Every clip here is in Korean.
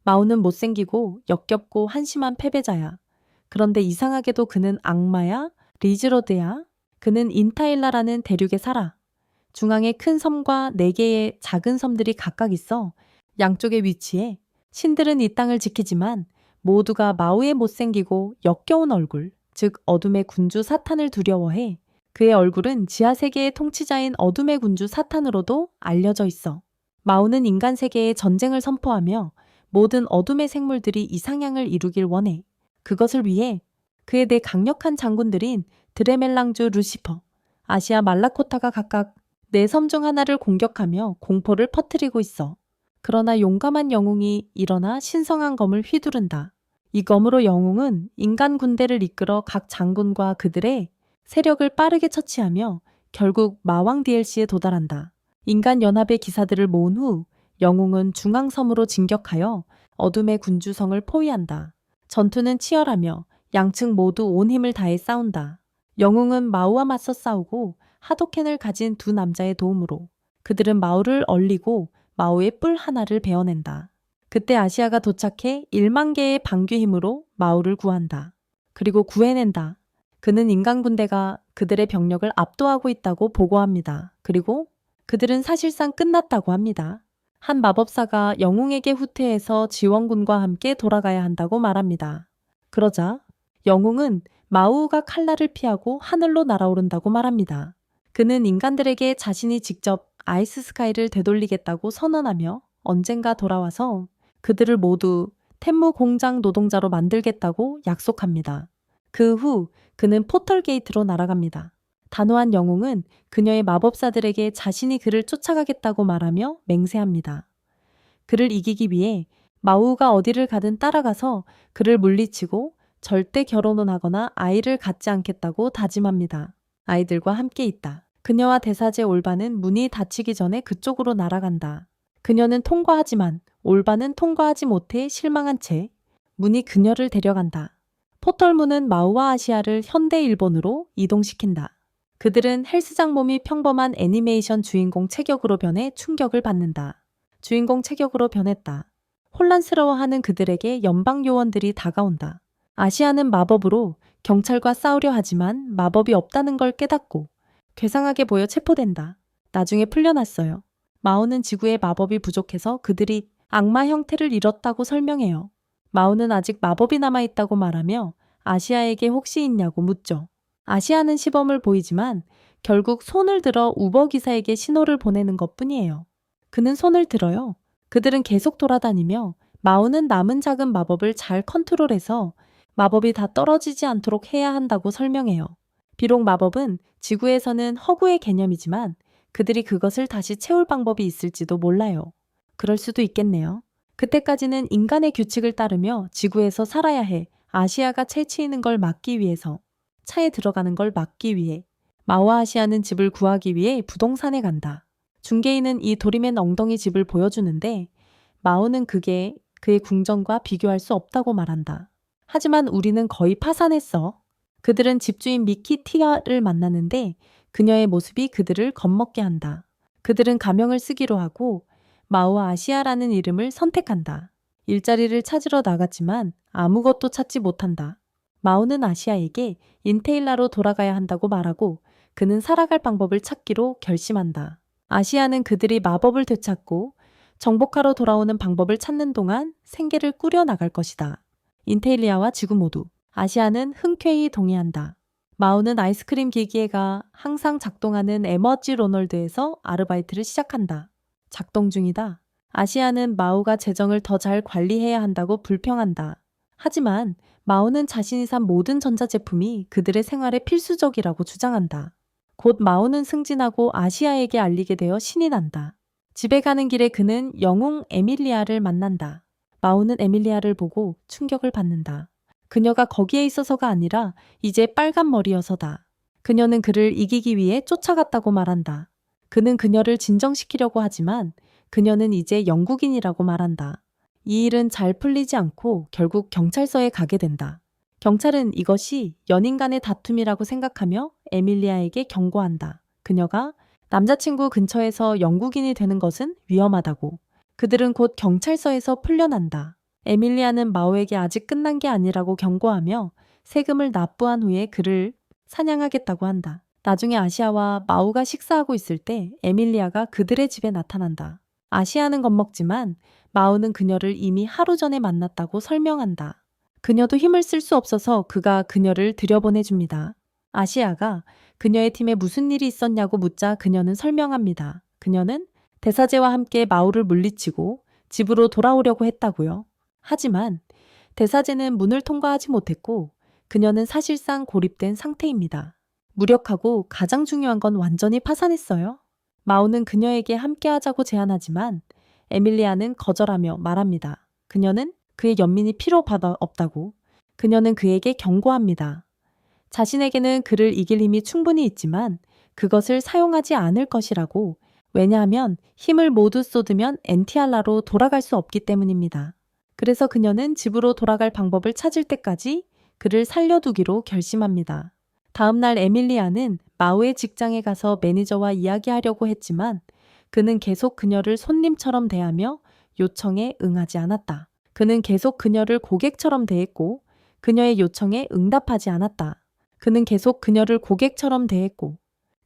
마우는 못생기고 역겹고 한심한 패배자야. 그런데 이상하게도 그는 악마야? 리즈로드야? 그는 인타일라라는 대륙에 살아. 중앙에 큰 섬과 4개의 작은 섬들이 각각 있어. 양쪽에 위치해. 신들은 이 땅을 지키지만 모두가 마우의 못생기고 역겨운 얼굴, 즉 어둠의 군주 사탄을 두려워해. 그의 얼굴은 지하 세계의 통치자인 어둠의 군주 사탄으로도 알려져 있어. 마우는 인간 세계에 전쟁을 선포하며 모든 어둠의 생물들이 이상향을 이루길 원해. 그것을 위해 그의 4 강력한 장군들인 드레멜랑주 루시퍼, 아시아 말라코타가 각각 4섬 중 하나를 공격하며 공포를 퍼뜨리고 있어. 그러나 용감한 영웅이 일어나 신성한 검을 휘두른다. 이 검으로 영웅은 인간 군대를 이끌어 각 장군과 그들의 세력을 빠르게 처치하며 결국 마왕 DLC에 도달한다. 인간 연합의 기사들을 모은 후 영웅은 중앙섬으로 진격하여 어둠의 군주성을 포위한다. 전투는 치열하며 양측 모두 온 힘을 다해 싸운다. 영웅은 마우와 맞서 싸우고 하도켄을 가진 2 남자의 도움으로 그들은 마우를 얼리고 마우의 뿔 하나를 베어낸다. 그때 아시아가 도착해 1만 개의 방귀 힘으로 마우를 구한다. 그리고 구해낸다. 그는 인간 군대가 그들의 병력을 압도하고 있다고 보고합니다. 그리고 그들은 사실상 끝났다고 합니다. 한 마법사가 영웅에게 후퇴해서 지원군과 함께 돌아가야 한다고 말합니다. 그러자 영웅은 마우가 칼날을 피하고 하늘로 날아오른다고 말합니다. 그는 인간들에게 자신이 직접 아이스 스카이를 되돌리겠다고 선언하며 언젠가 돌아와서 그들을 모두 텐무 공장 노동자로 만들겠다고 약속합니다. 그 후 그는 포털 게이트로 날아갑니다. 단호한 영웅은 그녀의 마법사들에게 자신이 그를 쫓아가겠다고 말하며 맹세합니다. 그를 이기기 위해 마우가 어디를 가든 따라가서 그를 물리치고 절대 결혼은 하거나 아이를 갖지 않겠다고 다짐합니다. 아이들과 함께 있다. 그녀와 대사제 올바는 문이 닫히기 전에 그쪽으로 날아간다. 그녀는 통과하지만 올바는 통과하지 못해 실망한 채 문이 그녀를 데려간다. 포털문은 마우와 아시아를 현대 일본으로 이동시킨다. 그들은 헬스장 몸이 평범한 애니메이션 주인공 체격으로 변해 충격을 받는다. 주인공 체격으로 변했다. 혼란스러워하는 그들에게 연방 요원들이 다가온다. 아시아는 마법으로 경찰과 싸우려 하지만 마법이 없다는 걸 깨닫고 괴상하게 보여 체포된다. 나중에 풀려났어요. 마우는 지구에 마법이 부족해서 그들이 악마 형태를 잃었다고 설명해요. 마우는 아직 마법이 남아있다고 말하며 아시아에게 혹시 있냐고 묻죠. 아시아는 시범을 보이지만 결국 손을 들어 우버 기사에게 신호를 보내는 것뿐이에요. 그는 손을 들어요. 그들은 계속 돌아다니며 마우는 남은 작은 마법을 잘 컨트롤해서 마법이 다 떨어지지 않도록 해야 한다고 설명해요. 비록 마법은 지구에서는 허구의 개념이지만 그들이 그것을 다시 채울 방법이 있을지도 몰라요. 그럴 수도 있겠네요. 그때까지는 인간의 규칙을 따르며 지구에서 살아야 해. 아시아가 채취하는 걸 막기 위해서, 차에 들어가는 걸 막기 위해, 마우와 아시아는 집을 구하기 위해 부동산에 간다. 중개인은 이 도리맨 엉덩이 집을 보여주는데 마우는 그게 그의 궁전과 비교할 수 없다고 말한다. 하지만 우리는 거의 파산했어. 그들은 집주인 미키티아를 만나는데 그녀의 모습이 그들을 겁먹게 한다. 그들은 가명을 쓰기로 하고 마우와 아시아라는 이름을 선택한다. 일자리를 찾으러 나갔지만 아무것도 찾지 못한다. 마우는 아시아에게 인테일라로 돌아가야 한다고 말하고 그는 살아갈 방법을 찾기로 결심한다. 아시아는 그들이 마법을 되찾고 정복하러 돌아오는 방법을 찾는 동안 생계를 꾸려나갈 것이다. 인테일리아와 지구 모두. 아시아는 흔쾌히 동의한다. 마우는 아이스크림 기계가 항상 작동하는 에머지 로널드에서 아르바이트를 시작한다. 작동 중이다. 아시아는 마우가 재정을 더 잘 관리해야 한다고 불평한다. 하지만 마우는 자신이 산 모든 전자제품이 그들의 생활에 필수적이라고 주장한다. 곧 마우는 승진하고 아시아에게 알리게 되어 신이 난다. 집에 가는 길에 그는 영웅 에밀리아를 만난다. 마우는 에밀리아를 보고 충격을 받는다. 그녀가 거기에 있어서가 아니라 이제 빨간 머리여서다. 그녀는 그를 이기기 위해 쫓아갔다고 말한다. 그는 그녀를 진정시키려고 하지만 그녀는 이제 영국인이라고 말한다. 이 일은 잘 풀리지 않고 결국 경찰서에 가게 된다. 경찰은 이것이 연인 간의 다툼이라고 생각하며 에밀리아에게 경고한다. 그녀가 남자친구 근처에서 영국인이 되는 것은 위험하다고. 그들은 곧 경찰서에서 풀려난다. 에밀리아는 마오에게 아직 끝난 게 아니라고 경고하며 세금을 납부한 후에 그를 사냥하겠다고 한다. 나중에 아시아와 마오가 식사하고 있을 때 에밀리아가 그들의 집에 나타난다. 아시아는 겁먹지만 마오는 그녀를 이미 하루 전에 만났다고 설명한다. 그녀도 힘을 쓸 수 없어서 그가 그녀를 들여보내줍니다. 아시아가 그녀의 팀에 무슨 일이 있었냐고 묻자 그녀는 설명합니다. 그녀는 대사제와 함께 마오를 물리치고 집으로 돌아오려고 했다고요. 하지만 대사제는 문을 통과하지 못했고 그녀는 사실상 고립된 상태입니다. 무력하고 가장 중요한 건 완전히 파산했어요. 마오는 그녀에게 함께하자고 제안하지만 에밀리아는 거절하며 말합니다. 그녀는 그의 연민이 필요 없다고. 그녀는 그에게 경고합니다. 자신에게는 그를 이길 힘이 충분히 있지만 그것을 사용하지 않을 것이라고. 왜냐하면 힘을 모두 쏟으면 엔티알라로 돌아갈 수 없기 때문입니다. 그래서 그녀는 집으로 돌아갈 방법을 찾을 때까지 그를 살려두기로 결심합니다. 다음 날 에밀리아는 마오의 직장에 가서 매니저와 이야기하려고 했지만 그는 계속 그녀를 손님처럼 대하며 요청에 응하지 않았다. 그는 계속 그녀를 고객처럼 대했고 그녀의 요청에 응답하지 않았다. 그는 계속 그녀를 고객처럼 대했고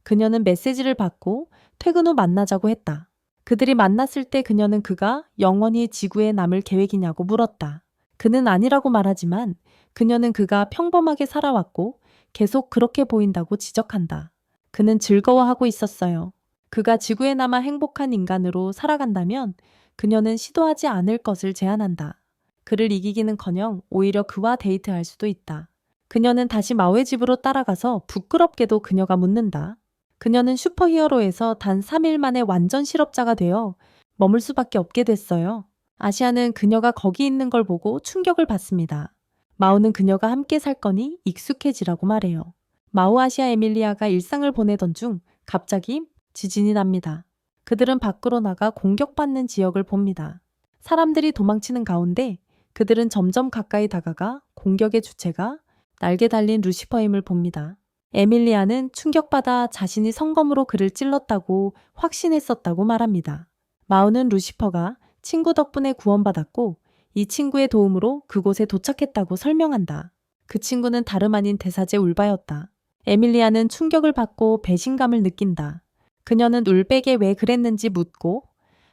그녀는 메시지를 받고 퇴근 후 만나자고 했다. 그들이 만났을 때 그녀는 그가 영원히 지구에 남을 계획이냐고 물었다. 그는 아니라고 말하지만 그녀는 그가 평범하게 살아왔고 계속 그렇게 보인다고 지적한다. 그는 즐거워하고 있었어요. 그가 지구에 남아 행복한 인간으로 살아간다면 그녀는 시도하지 않을 것을 제안한다. 그를 이기기는커녕 오히려 그와 데이트할 수도 있다. 그녀는 다시 마오의 집으로 따라가서 부끄럽게도 그녀가 묻는다. 그녀는 슈퍼히어로에서 단 3일 만에 완전 실업자가 되어 머물 수밖에 없게 됐어요. 아시아는 그녀가 거기 있는 걸 보고 충격을 받습니다. 마오는 그녀가 함께 살 거니 익숙해지라고 말해요. 마오 아시아 에밀리아가 일상을 보내던 중 갑자기 지진이 납니다. 그들은 밖으로 나가 공격받는 지역을 봅니다. 사람들이 도망치는 가운데 그들은 점점 가까이 다가가 공격의 주체가 날개 달린 루시퍼임을 봅니다. 에밀리아는 충격받아 자신이 성검으로 그를 찔렀다고 확신했었다고 말합니다. 마오는 루시퍼가 친구 덕분에 구원받았고 이 친구의 도움으로 그곳에 도착했다고 설명한다. 그 친구는 다름 아닌 대사제 울바였다. 에밀리아는 충격을 받고 배신감을 느낀다. 그녀는 울백에 왜 그랬는지 묻고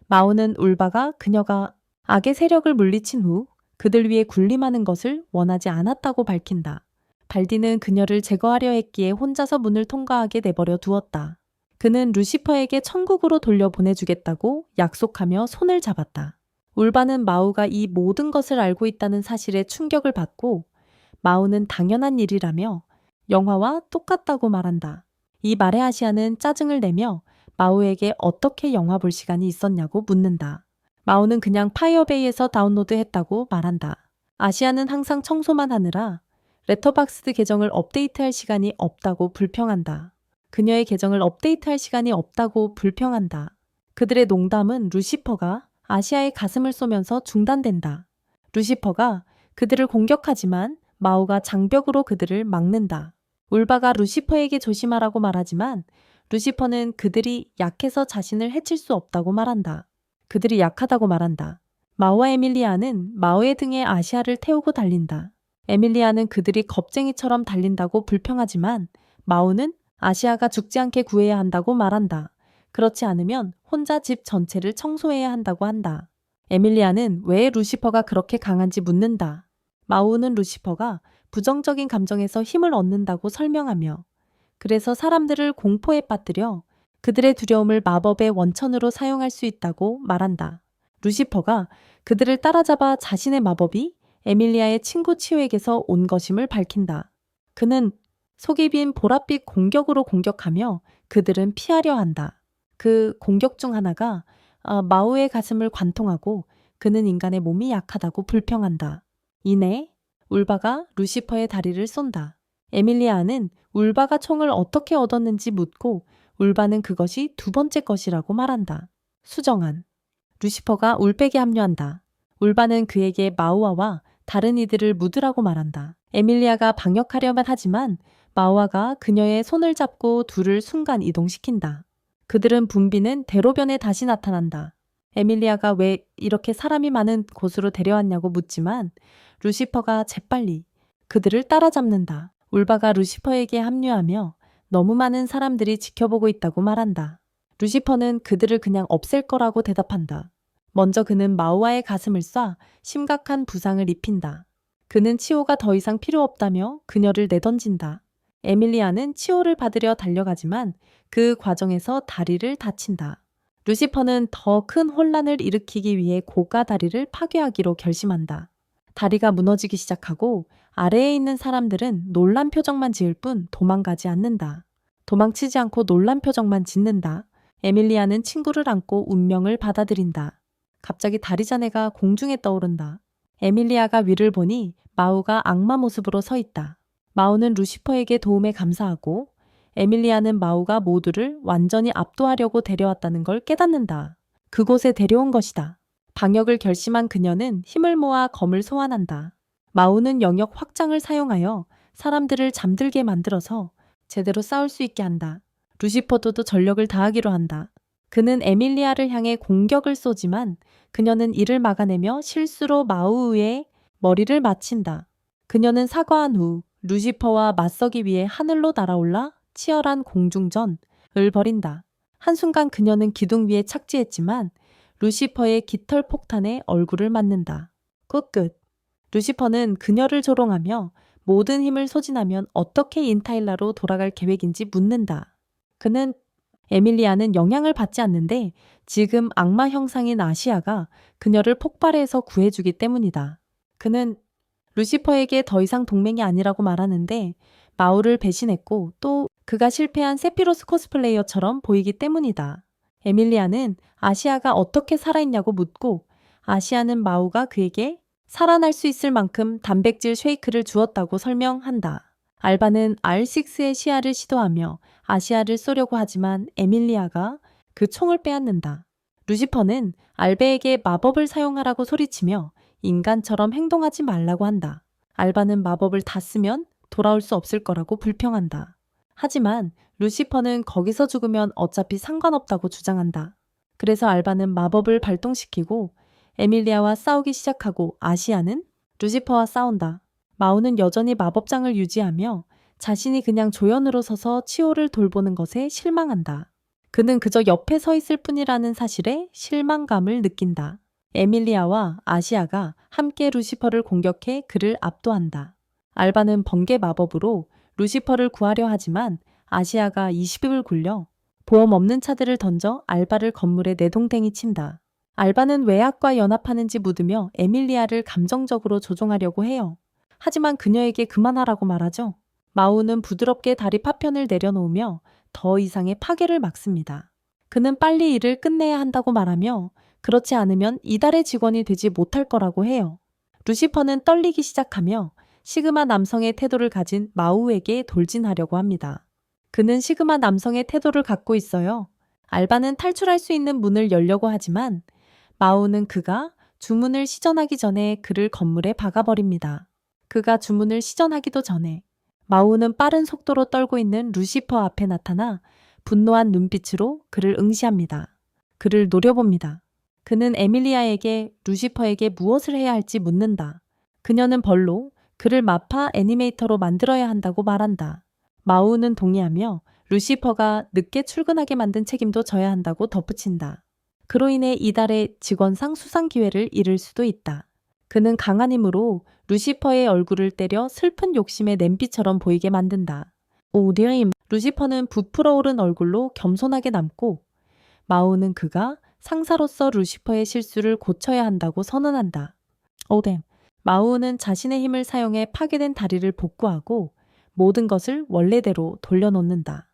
마오는 울바가 그녀가 악의 세력을 물리친 후 그들 위해 군림하는 것을 원하지 않았다고 밝힌다. 발디는 그녀를 제거하려 했기에 혼자서 문을 통과하게 내버려 두었다. 그는 루시퍼에게 천국으로 돌려보내주겠다고 약속하며 손을 잡았다. 울바는 마오가 이 모든 것을 알고 있다는 사실에 충격을 받고 마오는 당연한 일이라며 영화와 똑같다고 말한다. 이 말에 아시아는 짜증을 내며 마오에게 어떻게 영화 볼 시간이 있었냐고 묻는다. 마오는 그냥 파이어베이에서 다운로드했다고 말한다. 아시아는 항상 청소만 하느라 레터박스드 계정을 업데이트할 시간이 없다고 불평한다. 그녀의 계정을 업데이트할 시간이 없다고 불평한다. 그들의 농담은 루시퍼가 아시아의 가슴을 쏘면서 중단된다. 루시퍼가 그들을 공격하지만 마오가 장벽으로 그들을 막는다. 울바가 루시퍼에게 조심하라고 말하지만 루시퍼는 그들이 약해서 자신을 해칠 수 없다고 말한다. 그들이 약하다고 말한다. 마오와 에밀리아는 마오의 등에 아시아를 태우고 달린다. 에밀리아는 그들이 겁쟁이처럼 달린다고 불평하지만 마오는 아시아가 죽지 않게 구해야 한다고 말한다. 그렇지 않으면 혼자 집 전체를 청소해야 한다고 한다. 에밀리아는 왜 루시퍼가 그렇게 강한지 묻는다. 마오는 루시퍼가 부정적인 감정에서 힘을 얻는다고 설명하며 그래서 사람들을 공포에 빠뜨려 그들의 두려움을 마법의 원천으로 사용할 수 있다고 말한다. 루시퍼가 그들을 따라잡아 자신의 마법이 에밀리아의 친구 치오에게서 온 것임을 밝힌다. 그는 속이 빈 보랏빛 공격으로 공격하며 그들은 피하려 한다. 그 공격 중 하나가 마오의 가슴을 관통하고 그는 인간의 몸이 약하다고 불평한다. 이내 울바가 루시퍼의 다리를 쏜다. 에밀리아는 울바가 총을 어떻게 얻었는지 묻고 울바는 그것이 두 번째 것이라고 말한다. 수정한 루시퍼가 울백에 합류한다. 울바는 그에게 마우아와 다른 이들을 묻으라고 말한다. 에밀리아가 방역하려만 하지만 마우아가 그녀의 손을 잡고 둘을 순간 이동시킨다. 그들은 붐비는 대로변에 다시 나타난다. 에밀리아가 왜 이렇게 사람이 많은 곳으로 데려왔냐고 묻지만 루시퍼가 재빨리 그들을 따라잡는다. 울바가 루시퍼에게 합류하며 너무 많은 사람들이 지켜보고 있다고 말한다. 루시퍼는 그들을 그냥 없앨 거라고 대답한다. 먼저 그는 마우아의 가슴을 쏴 심각한 부상을 입힌다. 그는 치오가 더 이상 필요 없다며 그녀를 내던진다. 에밀리아는 치오를 받으려 달려가지만 그 과정에서 다리를 다친다. 루시퍼는 더 큰 혼란을 일으키기 위해 고가 다리를 파괴하기로 결심한다. 다리가 무너지기 시작하고 아래에 있는 사람들은 놀란 표정만 지을 뿐 도망가지 않는다. 도망치지 않고 놀란 표정만 짓는다. 에밀리아는 친구를 안고 운명을 받아들인다. 갑자기 다리 자네가 공중에 떠오른다. 에밀리아가 위를 보니 마우가 악마 모습으로 서 있다. 마우는 루시퍼에게 도움에 감사하고 에밀리아는 마우가 모두를 완전히 압도하려고 데려왔다는 걸 깨닫는다. 그곳에 데려온 것이다. 방역을 결심한 그녀는 힘을 모아 검을 소환한다. 마우는 영역 확장을 사용하여 사람들을 잠들게 만들어서 제대로 싸울 수 있게 한다. 루시퍼도 전력을 다하기로 한다. 그는 에밀리아를 향해 공격을 쏘지만 그녀는 이를 막아내며 실수로 마우의 머리를 맞힌다. 그녀는 사과한 후 루시퍼와 맞서기 위해 하늘로 날아올라 치열한 공중전을 벌인다. 한순간 그녀는 기둥 위에 착지했지만 루시퍼의 깃털 폭탄에 얼굴을 맞는다. 끝. 루시퍼는 그녀를 조롱하며 모든 힘을 소진하면 어떻게 인타일라로 돌아갈 계획인지 묻는다. 그는 에밀리아는 영향을 받지 않는데 지금 악마 형상인 아시아가 그녀를 폭발해서 구해주기 때문이다. 그는 루시퍼에게 더 이상 동맹이 아니라고 말하는데 마우를 배신했고 또 그가 실패한 세피로스 코스플레이어처럼 보이기 때문이다. 에밀리아는 아시아가 어떻게 살아있냐고 묻고 아시아는 마우가 그에게 살아날 수 있을 만큼 단백질 쉐이크를 주었다고 설명한다. 알바는 R6의 시야를 시도하며 아시아를 쏘려고 하지만 에밀리아가 그 총을 빼앗는다. 루시퍼는 알베에게 마법을 사용하라고 소리치며 인간처럼 행동하지 말라고 한다. 알바는 마법을 다 쓰면 돌아올 수 없을 거라고 불평한다. 하지만 루시퍼는 거기서 죽으면 어차피 상관없다고 주장한다. 그래서 알바는 마법을 발동시키고 에밀리아와 싸우기 시작하고 아시아는 루시퍼와 싸운다. 마우는 여전히 마법장을 유지하며 자신이 그냥 조연으로 서서 치오를 돌보는 것에 실망한다. 그는 그저 옆에 서 있을 뿐이라는 사실에 실망감을 느낀다. 에밀리아와 아시아가 함께 루시퍼를 공격해 그를 압도한다. 알바는 번개 마법으로 루시퍼를 구하려 하지만 아시아가 20을 굴려 보험 없는 차들을 던져 알바를 건물에 내동댕이 친다. 알바는 외악과 연합하는지 묻으며 에밀리아를 감정적으로 조종하려고 해요. 하지만 그녀에게 그만하라고 말하죠. 마우는 부드럽게 다리 파편을 내려놓으며 더 이상의 파괴를 막습니다. 그는 빨리 일을 끝내야 한다고 말하며 그렇지 않으면 이달의 직원이 되지 못할 거라고 해요. 루시퍼는 떨리기 시작하며 시그마 남성의 태도를 가진 마우에게 돌진하려고 합니다. 그는 시그마 남성의 태도를 갖고 있어요. 알바는 탈출할 수 있는 문을 열려고 하지만 마우는 그가 주문을 시전하기 전에 그를 건물에 박아버립니다. 그가 주문을 시전하기도 전에 마우는 빠른 속도로 떨고 있는 루시퍼 앞에 나타나 분노한 눈빛으로 그를 응시합니다. 그를 노려봅니다. 그는 에밀리아에게 루시퍼에게 무엇을 해야 할지 묻는다. 그녀는 벌로 그를 마파 애니메이터로 만들어야 한다고 말한다. 마우는 동의하며 루시퍼가 늦게 출근하게 만든 책임도 져야 한다고 덧붙인다. 그로 인해 이달의 직원상 수상 기회를 잃을 수도 있다. 그는 강한 힘으로 루시퍼의 얼굴을 때려 슬픈 욕심의 냄비처럼 보이게 만든다. 오디임 루시퍼는 부풀어 오른 얼굴로 겸손하게 남고 마우는 그가 상사로서 루시퍼의 실수를 고쳐야 한다고 선언한다. 오뎀 마우는 자신의 힘을 사용해 파괴된 다리를 복구하고 모든 것을 원래대로 돌려놓는다.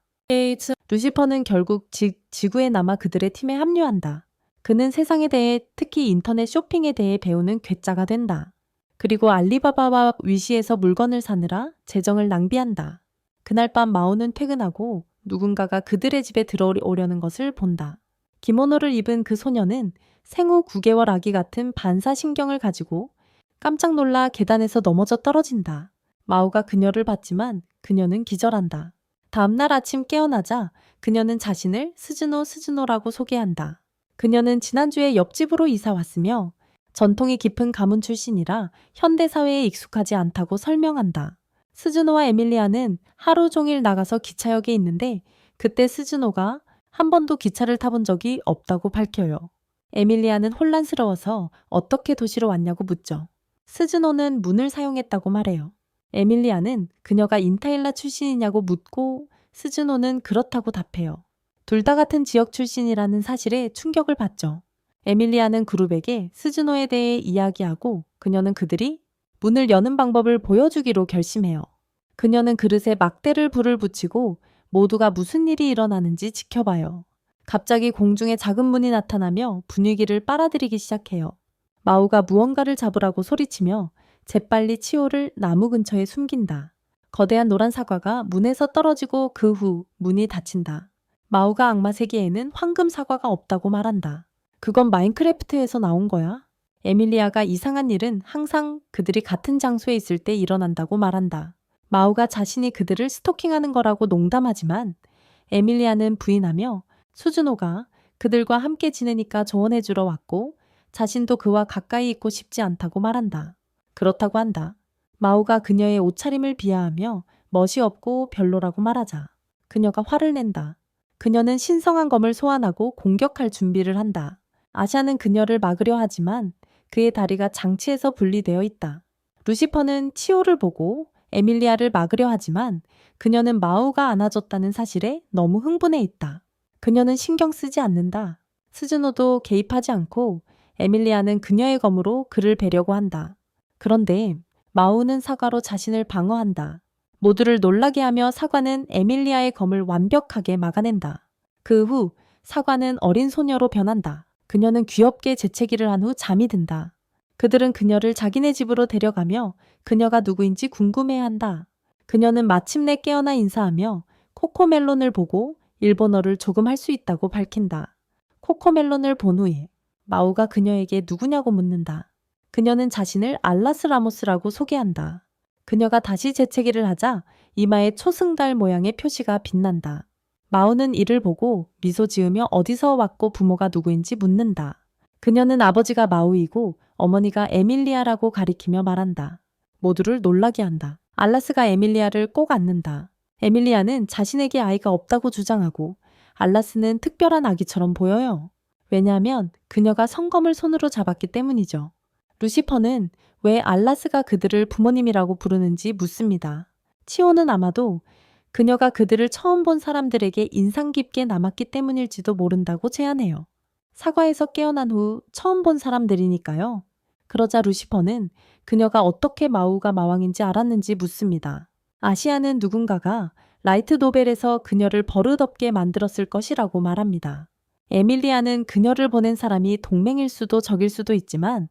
루시퍼는 결국 지구에 남아 그들의 팀에 합류한다. 그는 세상에 대해 특히 인터넷 쇼핑에 대해 배우는 괴짜가 된다. 그리고 알리바바와 위시에서 물건을 사느라 재정을 낭비한다. 그날 밤 마오는 퇴근하고 누군가가 그들의 집에 들어오려는 것을 본다. 기모노를 입은 그 소녀는 생후 9개월 아기 같은 반사신경을 가지고 깜짝 놀라 계단에서 넘어져 떨어진다. 마오가 그녀를 봤지만 그녀는 기절한다. 다음날 아침 깨어나자 그녀는 자신을 스즈노라고 소개한다. 그녀는 지난주에 옆집으로 이사 왔으며 전통이 깊은 가문 출신이라 현대사회에 익숙하지 않다고 설명한다. 스즈노와 에밀리아는 하루 종일 나가서 기차역에 있는데 그때 스즈노가 한 번도 기차를 타본 적이 없다고 밝혀요. 에밀리아는 혼란스러워서 어떻게 도시로 왔냐고 묻죠. 스즈노는 문을 사용했다고 말해요. 에밀리아는 그녀가 인타일라 출신이냐고 묻고 스즈노는 그렇다고 답해요. 둘 다 같은 지역 출신이라는 사실에 충격을 받죠. 에밀리아는 그룹에게 스즈노에 대해 이야기하고 그녀는 그들이 문을 여는 방법을 보여주기로 결심해요. 그녀는 그릇에 막대를 불을 붙이고 모두가 무슨 일이 일어나는지 지켜봐요. 갑자기 공중에 작은 문이 나타나며 분위기를 빨아들이기 시작해요. 마우가 무언가를 잡으라고 소리치며 재빨리 치오를 나무 근처에 숨긴다. 거대한 노란 사과가 문에서 떨어지고 그 후 문이 닫힌다. 마우가 악마 세계에는 황금 사과가 없다고 말한다. 그건 마인크래프트에서 나온 거야. 에밀리아가 이상한 일은 항상 그들이 같은 장소에 있을 때 일어난다고 말한다. 마우가 자신이 그들을 스토킹하는 거라고 농담하지만 에밀리아는 부인하며 수즈노가 그들과 함께 지내니까 조언해주러 왔고 자신도 그와 가까이 있고 싶지 않다고 말한다. 그렇다고 한다. 마우가 그녀의 옷차림을 비하하며 멋이 없고 별로라고 말하자 그녀가 화를 낸다. 그녀는 신성한 검을 소환하고 공격할 준비를 한다. 아샤는 그녀를 막으려 하지만 그의 다리가 장치에서 분리되어 있다. 루시퍼는 치오를 보고 에밀리아를 막으려 하지만 그녀는 마우가 안아줬다는 사실에 너무 흥분해 있다. 그녀는 신경 쓰지 않는다. 스즈노도 개입하지 않고 에밀리아는 그녀의 검으로 그를 베려고 한다. 그런데 마우는 사과로 자신을 방어한다. 모두를 놀라게 하며 사과는 에밀리아의 검을 완벽하게 막아낸다. 그 후 사과는 어린 소녀로 변한다. 그녀는 귀엽게 재채기를 한 후 잠이 든다. 그들은 그녀를 자기네 집으로 데려가며 그녀가 누구인지 궁금해한다. 그녀는 마침내 깨어나 인사하며 코코멜론을 보고 일본어를 조금 할 수 있다고 밝힌다. 코코멜론을 본 후에 마우가 그녀에게 누구냐고 묻는다. 그녀는 자신을 알라스 라모스라고 소개한다. 그녀가 다시 재채기를 하자 이마에 초승달 모양의 표시가 빛난다. 마우는 이를 보고 미소 지으며 어디서 왔고 부모가 누구인지 묻는다. 그녀는 아버지가 마우이고 어머니가 에밀리아라고 가리키며 말한다. 모두를 놀라게 한다. 알라스가 에밀리아를 꼭 안는다. 에밀리아는 자신에게 아이가 없다고 주장하고 알라스는 특별한 아기처럼 보여요. 왜냐하면 그녀가 성검을 손으로 잡았기 때문이죠. 루시퍼는 왜 알라스가 그들을 부모님이라고 부르는지 묻습니다. 치오는 아마도 그녀가 그들을 처음 본 사람들에게 인상 깊게 남았기 때문일지도 모른다고 제안해요. 사과에서 깨어난 후 처음 본 사람들이니까요. 그러자 루시퍼는 그녀가 어떻게 마우가 마왕인지 알았는지 묻습니다. 아시아는 누군가가 라이트 노벨에서 그녀를 버릇없게 만들었을 것이라고 말합니다. 에밀리아는 그녀를 보낸 사람이 동맹일 수도 적일 수도 있지만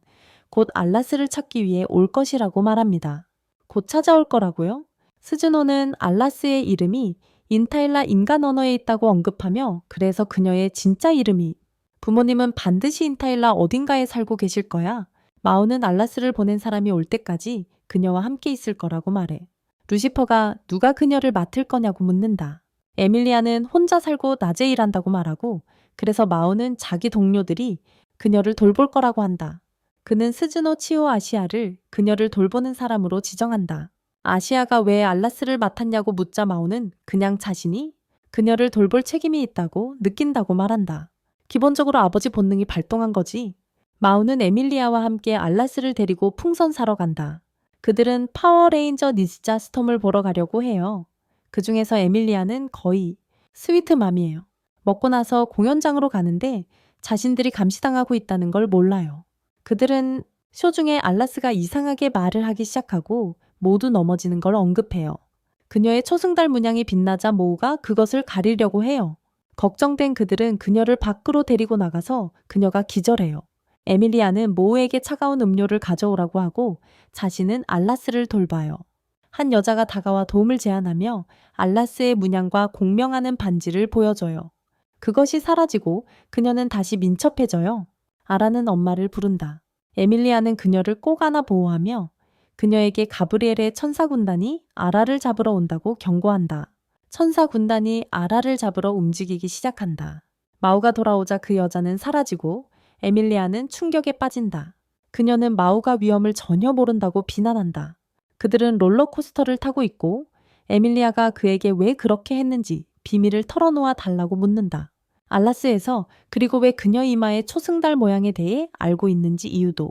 곧 알라스를 찾기 위해 올 것이라고 말합니다. 곧 찾아올 거라고요? 스즈노는 알라스의 이름이 인타일라 인간 언어에 있다고 언급하며 그래서 그녀의 진짜 이름이 부모님은 반드시 인타일라 어딘가에 살고 계실 거야. 마우는 알라스를 보낸 사람이 올 때까지 그녀와 함께 있을 거라고 말해. 루시퍼가 누가 그녀를 맡을 거냐고 묻는다. 에밀리아는 혼자 살고 낮에 일한다고 말하고 그래서 마우는 자기 동료들이 그녀를 돌볼 거라고 한다. 그는 스즈노 치오 아시아를 그녀를 돌보는 사람으로 지정한다. 아시아가 왜 알라스를 맡았냐고 묻자 마오는 그냥 자신이 그녀를 돌볼 책임이 있다고 느낀다고 말한다. 기본적으로 아버지 본능이 발동한 거지. 마오는 에밀리아와 함께 알라스를 데리고 풍선 사러 간다. 그들은 파워레인저 닌자 스톰을 보러 가려고 해요. 그 중에서 에밀리아는 거의 스위트맘이에요. 먹고 나서 공연장으로 가는데 자신들이 감시당하고 있다는 걸 몰라요. 그들은 쇼 중에 알라스가 이상하게 말을 하기 시작하고 모두 넘어지는 걸 언급해요. 그녀의 초승달 문양이 빛나자 모우가 그것을 가리려고 해요. 걱정된 그들은 그녀를 밖으로 데리고 나가서 그녀가 기절해요. 에밀리아는 모우에게 차가운 음료를 가져오라고 하고 자신은 알라스를 돌봐요. 한 여자가 다가와 도움을 제안하며 알라스의 문양과 공명하는 반지를 보여줘요. 그것이 사라지고 그녀는 다시 민첩해져요. 아라는 엄마를 부른다. 에밀리아는 그녀를 꼭 안아 보호하며 그녀에게 가브리엘의 천사군단이 아라를 잡으러 온다고 경고한다. 천사군단이 아라를 잡으러 움직이기 시작한다. 마우가 돌아오자 그 여자는 사라지고 에밀리아는 충격에 빠진다. 그녀는 마우가 위험을 전혀 모른다고 비난한다. 그들은 롤러코스터를 타고 있고 에밀리아가 그에게 왜 그렇게 했는지 비밀을 털어놓아 달라고 묻는다. 알라스에서 그리고 왜 그녀 이마의 초승달 모양에 대해 알고 있는지 이유도.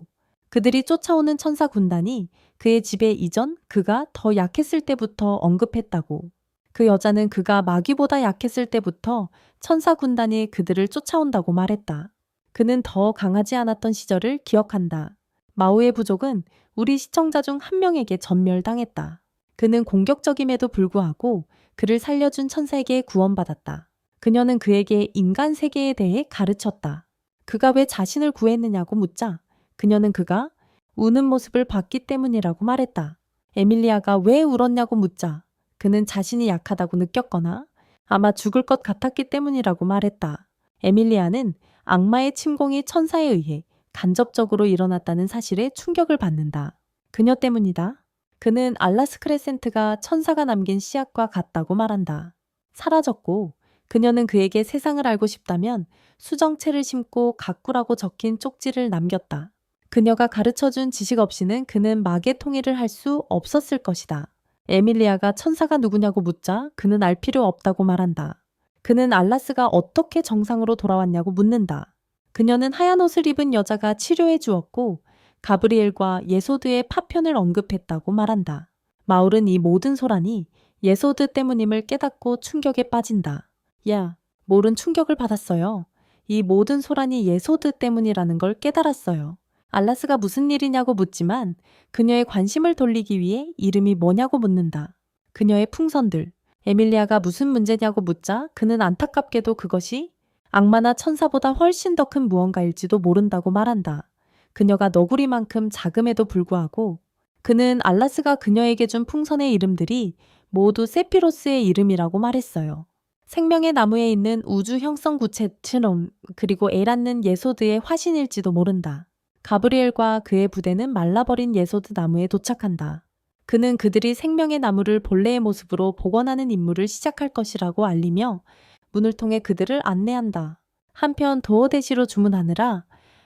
그들이 쫓아오는 천사 군단이 그의 집에 이전 그가 더 약했을 때부터 언급했다고. 그 여자는 그가 마귀보다 약했을 때부터 천사 군단이 그들을 쫓아온다고 말했다. 그는 더 강하지 않았던 시절을 기억한다. 마우의 부족은 우리 시청자 중 한 명에게 전멸당했다. 그는 공격적임에도 불구하고 그를 살려준 천사에게 구원받았다. 그녀는 그에게 인간 세계에 대해 가르쳤다. 그가 왜 자신을 구했느냐고 묻자 그녀는 그가 우는 모습을 봤기 때문이라고 말했다. 에밀리아가 왜 울었냐고 묻자 그는 자신이 약하다고 느꼈거나 아마 죽을 것 같았기 때문이라고 말했다. 에밀리아는 악마의 침공이 천사에 의해 간접적으로 일어났다는 사실에 충격을 받는다. 그녀 때문이다. 그는 알라스 크레센트가 천사가 남긴 씨앗과 같다고 말한다. 사라졌고 그녀는 그에게 세상을 알고 싶다면 수정체를 심고 가꾸라고 적힌 쪽지를 남겼다. 그녀가 가르쳐준 지식 없이는 그는 마계 통일을 할 수 없었을 것이다. 에밀리아가 천사가 누구냐고 묻자 그는 알 필요 없다고 말한다. 그는 알라스가 어떻게 정상으로 돌아왔냐고 묻는다. 그녀는 하얀 옷을 입은 여자가 치료해 주었고 가브리엘과 예소드의 파편을 언급했다고 말한다. 마울은 이 모든 소란이 예소드 때문임을 깨닫고 충격에 빠진다. 야, 몰은 충격을 받았어요. 이 모든 소란이 예소드 때문이라는 걸 깨달았어요. 알라스가 무슨 일이냐고 묻지만 그녀의 관심을 돌리기 위해 이름이 뭐냐고 묻는다. 그녀의 풍선들. 에밀리아가 무슨 문제냐고 묻자 그는 안타깝게도 그것이 악마나 천사보다 훨씬 더 큰 무언가일지도 모른다고 말한다. 그녀가 너구리만큼 작음에도 불구하고 그는 알라스가 그녀에게 준 풍선의 이름들이 모두 세피로스의 이름이라고 말했어요. 생명의 나무에 있는 우주 형성 구체 트론 그리고 에라는 예소드의 화신일지도 모른다. 가브리엘과 그의 부대는 말라버린 예소드 나무에 도착한다. 그는 그들이 생명의 나무를 본래의 모습으로 복원하는 임무를 시작할 것이라고 알리며 문을 통해 그들을 안내한다. 한편 도어대시로 주문하느라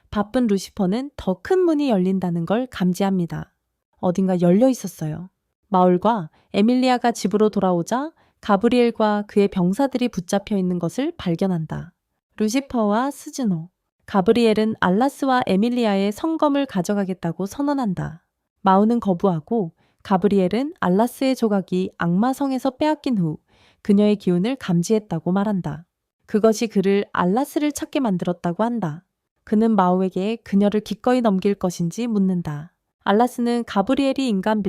바쁜 루시퍼는 더 큰 문이 열린다는 걸 감지합니다. 어딘가 열려 있었어요. 마울과 에밀리아가 집으로 돌아오자 가브리엘과 그의 병사들이 붙잡혀 있는 것을 발견한다. 루시퍼와 스즈노. 가브리엘은 알라스와 에밀리아의 성검을 가져가겠다고 선언한다. 마우는 거부하고 가브리엘은 알라스의 조각이 악마성에서 빼앗긴 후 그녀의 기운을 감지했다고 말한다. 그것이 그를 알라스를 찾게 만들었다고 한다. 그는 마우에게 그녀를 기꺼이 넘길 것인지 묻는다. 알라스는 가브리엘이 인간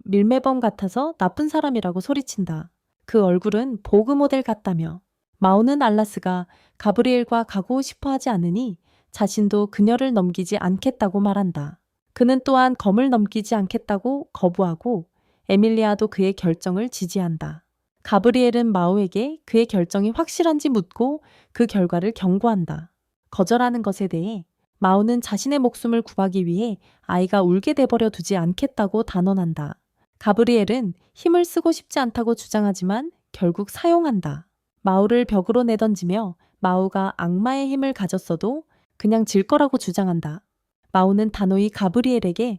밀매범 같아서 나쁜 사람이라고 소리친다. 그 얼굴은 보그 모델 같다며. 마우는 알라스가 가브리엘과 가고 싶어 하지 않으니 자신도 그녀를 넘기지 않겠다고 말한다. 그는 또한 검을 넘기지 않겠다고 거부하고 에밀리아도 그의 결정을 지지한다. 가브리엘은 마우에게 그의 결정이 확실한지 묻고 그 결과를 경고한다. 거절하는 것에 대해 마우는 자신의 목숨을 구하기 위해 아이가 울게 내버려 두지 않겠다고 단언한다. 가브리엘은 힘을 쓰고 싶지 않다고 주장하지만 결국 사용한다. 마우를 벽으로 내던지며 마우가 악마의 힘을 가졌어도 그냥 질 거라고 주장한다. 마우는 단호히 가브리엘에게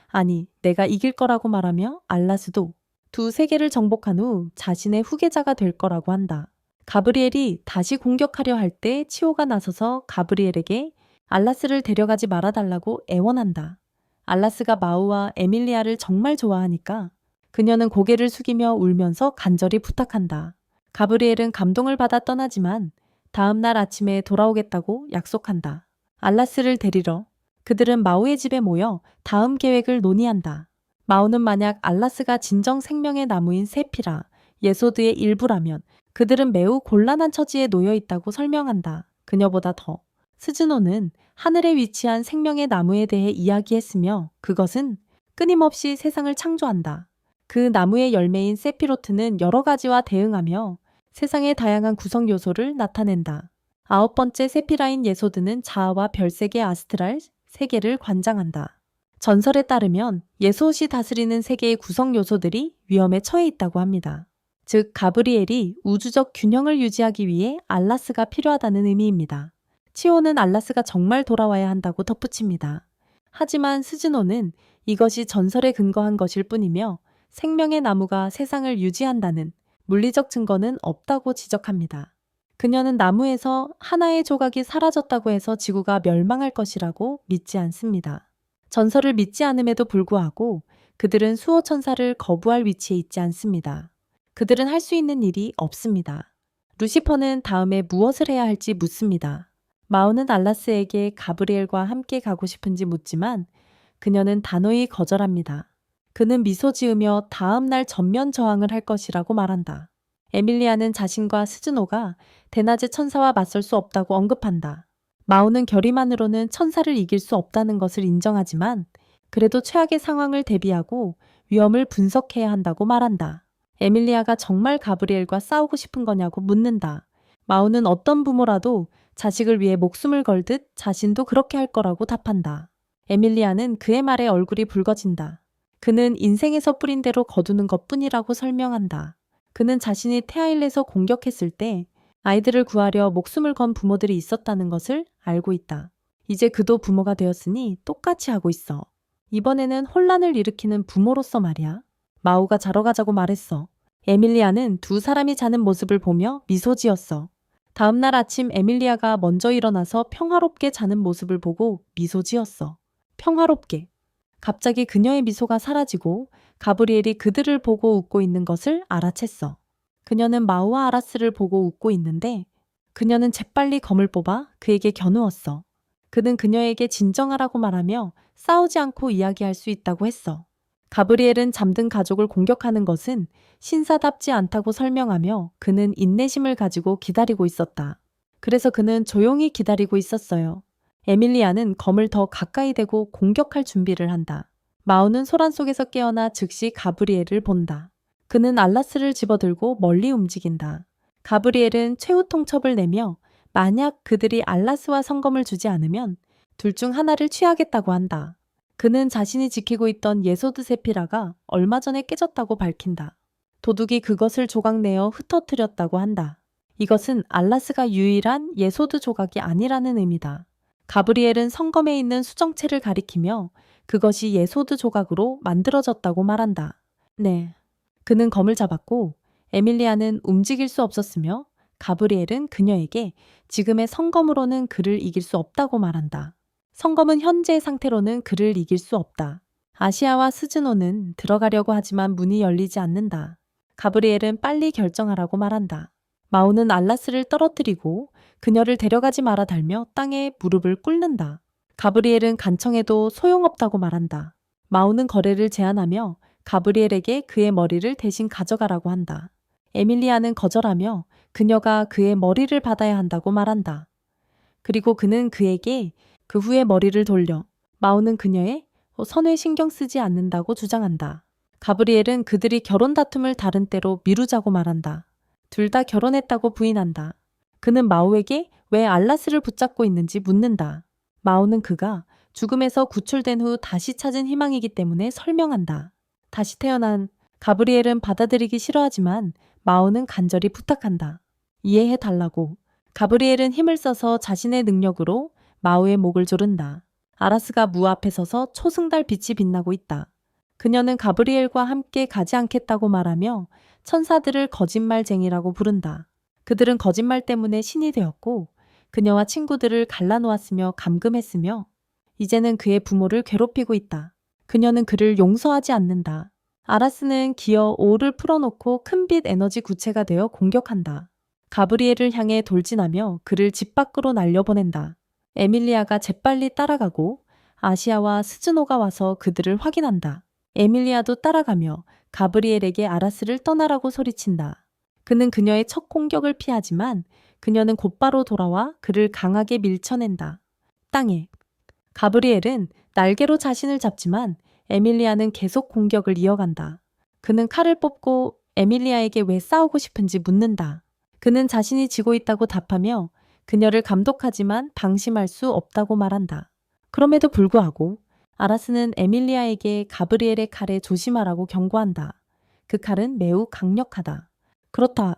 아니 내가 이길 거라고 말하며 알라스도 두 세계를 정복한 후 자신의 후계자가 될 거라고 한다. 가브리엘이 다시 공격하려 할 때 치오가 나서서 가브리엘에게 알라스를 데려가지 말아달라고 애원한다. 알라스가 마우와 에밀리아를 정말 좋아하니까 그녀는 고개를 숙이며 울면서 간절히 부탁한다. 가브리엘은 감동을 받아 떠나지만 다음 날 아침에 돌아오겠다고 약속한다. 알라스를 데리러 그들은 마우의 집에 모여 다음 계획을 논의한다. 마우는 만약 알라스가 진정 생명의 나무인 세피라, 예소드의 일부라면 그들은 매우 곤란한 처지에 놓여 있다고 설명한다. 그녀보다 더. 스즈노는 하늘에 위치한 생명의 나무에 대해 이야기했으며 그것은 끊임없이 세상을 창조한다. 그 나무의 열매인 세피로트는 여러 가지와 대응하며 세상의 다양한 구성 요소를 나타낸다. 9번째 세피라인 예소드는 자아와 별세계 아스트랄 세계를 관장한다. 전설에 따르면 예소옷이 다스리는 세계의 구성 요소들이 위험에 처해 있다고 합니다. 즉 가브리엘이 우주적 균형을 유지하기 위해 알라스가 필요하다는 의미입니다. 치오는 알라스가 정말 돌아와야 한다고 덧붙입니다. 하지만 스즈노는 이것이 전설에 근거한 것일 뿐이며 생명의 나무가 세상을 유지한다는 물리적 증거는 없다고 지적합니다. 그녀는 나무에서 하나의 조각이 사라졌다고 해서 지구가 멸망할 것이라고 믿지 않습니다. 전설을 믿지 않음에도 불구하고 그들은 수호천사를 거부할 위치에 있지 않습니다. 그들은 할 수 있는 일이 없습니다. 루시퍼는 다음에 무엇을 해야 할지 묻습니다. 마오는 알라스에게 가브리엘과 함께 가고 싶은지 묻지만 그녀는 단호히 거절합니다. 그는 미소 지으며 다음 날 전면 저항을 할 것이라고 말한다. 에밀리아는 자신과 스즈노가 대낮의 천사와 맞설 수 없다고 언급한다. 마오는 결의만으로는 천사를 이길 수 없다는 것을 인정하지만 그래도 최악의 상황을 대비하고 위험을 분석해야 한다고 말한다. 에밀리아가 정말 가브리엘과 싸우고 싶은 거냐고 묻는다. 마오는 어떤 부모라도 자식을 위해 목숨을 걸듯 자신도 그렇게 할 거라고 답한다. 에밀리아는 그의 말에 얼굴이 붉어진다. 그는 인생에서 뿌린 대로 거두는 것뿐이라고 설명한다. 그는 자신이 태아일에서 공격했을 때 아이들을 구하려 목숨을 건 부모들이 있었다는 것을 알고 있다. 이제 그도 부모가 되었으니 똑같이 하고 있어. 이번에는 혼란을 일으키는 부모로서 말이야. 마오가 자러 가자고 말했어. 에밀리아는 두 사람이 자는 모습을 보며 미소 지었어. 다음 날 아침 에밀리아가 먼저 일어나서 평화롭게 자는 모습을 보고 미소 지었어. 평화롭게. 갑자기 그녀의 미소가 사라지고 가브리엘이 그들을 보고 웃고 있는 것을 알아챘어. 그녀는 마오와 아라스를 보고 웃고 있는데 그녀는 재빨리 검을 뽑아 그에게 겨누었어. 그는 그녀에게 진정하라고 말하며 싸우지 않고 이야기할 수 있다고 했어. 가브리엘은 잠든 가족을 공격하는 것은 신사답지 않다고 설명하며 그는 인내심을 가지고 기다리고 있었다. 그래서 그는 조용히 기다리고 있었어요. 에밀리아는 검을 더 가까이 대고 공격할 준비를 한다. 마오는 소란 속에서 깨어나 즉시 가브리엘을 본다. 그는 알라스를 집어들고 멀리 움직인다. 가브리엘은 최후 통첩을 내며 만약 그들이 알라스와 성검을 주지 않으면 둘 중 하나를 취하겠다고 한다. 그는 자신이 지키고 있던 예소드 세피라가 얼마 전에 깨졌다고 밝힌다. 도둑이 그것을 조각내어 흩어뜨렸다고 한다. 이것은 알라스가 유일한 예소드 조각이 아니라는 의미다. 가브리엘은 성검에 있는 수정체를 가리키며 그것이 예소드 조각으로 만들어졌다고 말한다. 네. 그는 검을 잡았고 에밀리아는 움직일 수 없었으며 가브리엘은 그녀에게 지금의 성검으로는 그를 이길 수 없다고 말한다. 성검은 현재의 상태로는 그를 이길 수 없다. 아시아와 스즈노는 들어가려고 하지만 문이 열리지 않는다. 가브리엘은 빨리 결정하라고 말한다. 마오는 알라스를 떨어뜨리고 그녀를 데려가지 말아 달며 땅에 무릎을 꿇는다. 가브리엘은 간청해도 소용없다고 말한다. 마오는 거래를 제안하며 가브리엘에게 그의 머리를 대신 가져가라고 한다. 에밀리아는 거절하며 그녀가 그의 머리를 받아야 한다고 말한다. 그리고 그는 그에게 그 후에 머리를 돌려 마오는 그녀의 선에 신경 쓰지 않는다고 주장한다. 가브리엘은 그들이 결혼 다툼을 다른 때로 미루자고 말한다. 둘 다 결혼했다고 부인한다. 그는 마오에게 왜 알라스를 붙잡고 있는지 묻는다. 마오는 그가 죽음에서 구출된 후 다시 찾은 희망이기 때문에 설명한다. 다시 태어난 가브리엘은 받아들이기 싫어하지만 마오는 간절히 부탁한다. 이해해 달라고. 가브리엘은 힘을 써서 자신의 능력으로 마오의 목을 조른다. 아라스가 무 앞에 서서 초승달 빛이 빛나고 있다. 그녀는 가브리엘과 함께 가지 않겠다고 말하며 천사들을 거짓말쟁이라고 부른다. 그들은 거짓말 때문에 신이 되었고 그녀와 친구들을 갈라놓았으며 감금했으며 이제는 그의 부모를 괴롭히고 있다. 그녀는 그를 용서하지 않는다. 아라스는 기어 오를 풀어놓고 큰빛 에너지 구체가 되어 공격한다. 가브리엘을 향해 돌진하며 그를 집 밖으로 날려보낸다. 에밀리아가 재빨리 따라가고 아시아와 스즈노가 와서 그들을 확인한다. 에밀리아도 따라가며 가브리엘에게 아라스를 떠나라고 소리친다. 그는 그녀의 첫 공격을 피하지만 그녀는 곧바로 돌아와 그를 강하게 밀쳐낸다. 땅에. 가브리엘은 날개로 자신을 잡지만 에밀리아는 계속 공격을 이어간다. 그는 칼을 뽑고 에밀리아에게 왜 싸우고 싶은지 묻는다. 그는 자신이 지고 있다고 답하며 그녀를 감독하지만 방심할 수 없다고 말한다. 그럼에도 불구하고 아라스는 에밀리아에게 가브리엘의 칼에 조심하라고 경고한다. 그 칼은 매우 강력하다. 그렇다.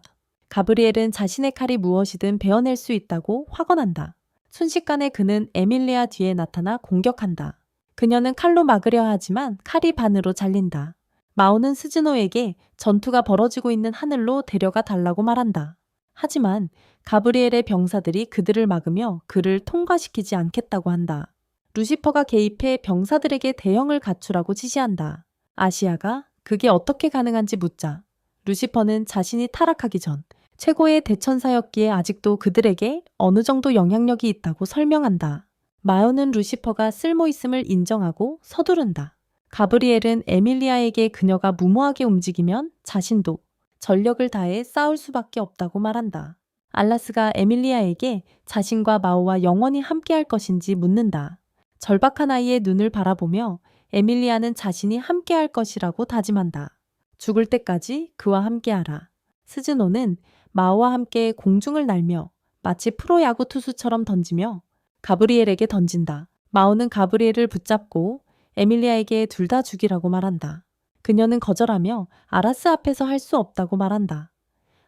가브리엘은 자신의 칼이 무엇이든 베어낼 수 있다고 화건한다. 순식간에 그는 에밀리아 뒤에 나타나 공격한다. 그녀는 칼로 막으려 하지만 칼이 반으로 잘린다. 마오는 스즈노에게 전투가 벌어지고 있는 하늘로 데려가 달라고 말한다. 하지만 가브리엘의 병사들이 그들을 막으며 그를 통과시키지 않겠다고 한다. 루시퍼가 개입해 병사들에게 대형을 갖추라고 지시한다. 아시아가 그게 어떻게 가능한지 묻자 루시퍼는 자신이 타락하기 전 최고의 대천사였기에 아직도 그들에게 어느 정도 영향력이 있다고 설명한다. 마오는 루시퍼가 쓸모있음을 인정하고 서두른다. 가브리엘은 에밀리아에게 그녀가 무모하게 움직이면 자신도 전력을 다해 싸울 수밖에 없다고 말한다. 알라스가 에밀리아에게 자신과 마오와 영원히 함께할 것인지 묻는다. 절박한 아이의 눈을 바라보며 에밀리아는 자신이 함께할 것이라고 다짐한다. 죽을 때까지 그와 함께하라. 스즈노는 마오와 함께 공중을 날며 마치 프로야구 투수처럼 던지며 가브리엘에게 던진다. 마오는 가브리엘을 붙잡고 에밀리아에게 둘 다 죽이라고 말한다. 그녀는 거절하며 아라스 앞에서 할 수 없다고 말한다.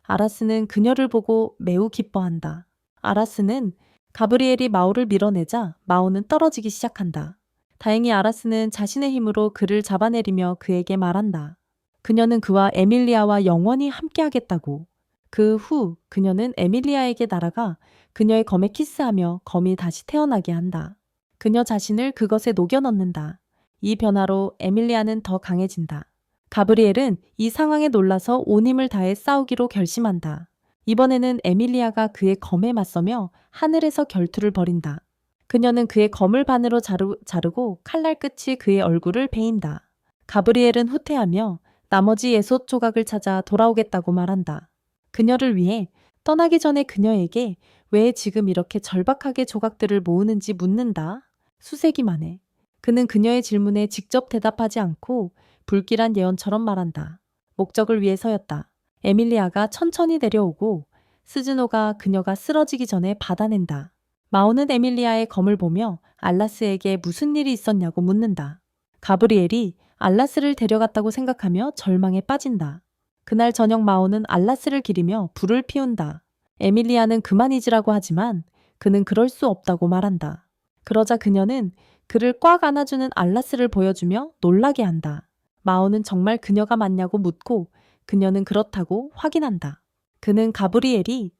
아라스는 그녀를 보고 매우 기뻐한다. 아라스는 가브리엘이 마오를 밀어내자 마오는 떨어지기 시작한다. 다행히 아라스는 자신의 힘으로 그를 잡아내리며 그에게 말한다. 그녀는 그와 에밀리아와 영원히 함께하겠다고. 그 후 그녀는 에밀리아에게 날아가 그녀의 검에 키스하며 검이 다시 태어나게 한다. 그녀 자신을 그것에 녹여 넣는다. 이 변화로 에밀리아는 더 강해진다. 가브리엘은 이 상황에 놀라서 온 힘을 다해 싸우기로 결심한다. 이번에는 에밀리아가 그의 검에 맞서며 하늘에서 결투를 벌인다. 그녀는 그의 검을 반으로 자르고 칼날 끝이 그의 얼굴을 베인다. 가브리엘은 후퇴하며 나머지 예솥 조각을 찾아 돌아오겠다고 말한다. 그녀를 위해 떠나기 전에 그녀에게 왜 지금 이렇게 절박하게 조각들을 모으는지 묻는다. 수세기 만에. 그는 그녀의 질문에 직접 대답하지 않고 불길한 예언처럼 말한다. 목적을 위해서였다. 에밀리아가 천천히 내려오고 스즈노가 그녀가 쓰러지기 전에 받아낸다. 마오는 에밀리아의 검을 보며 알라스에게 무슨 일이 있었냐고 묻는다. 가브리엘이 알라스를 데려갔다고 생각하며 절망에 빠진다. 그날 저녁 마오는 알라스를 기리며 불을 피운다. 에밀리아는 그만 잊으라고 하지만 그는 그럴 수 없다고 말한다. 그러자 그녀는 그를 꽉 안아주는 알라스를 보여주며 놀라게 한다. 마오는 정말 그녀가 맞냐고 묻고 그녀는 그렇다고 확인한다. 그는 가브리엘이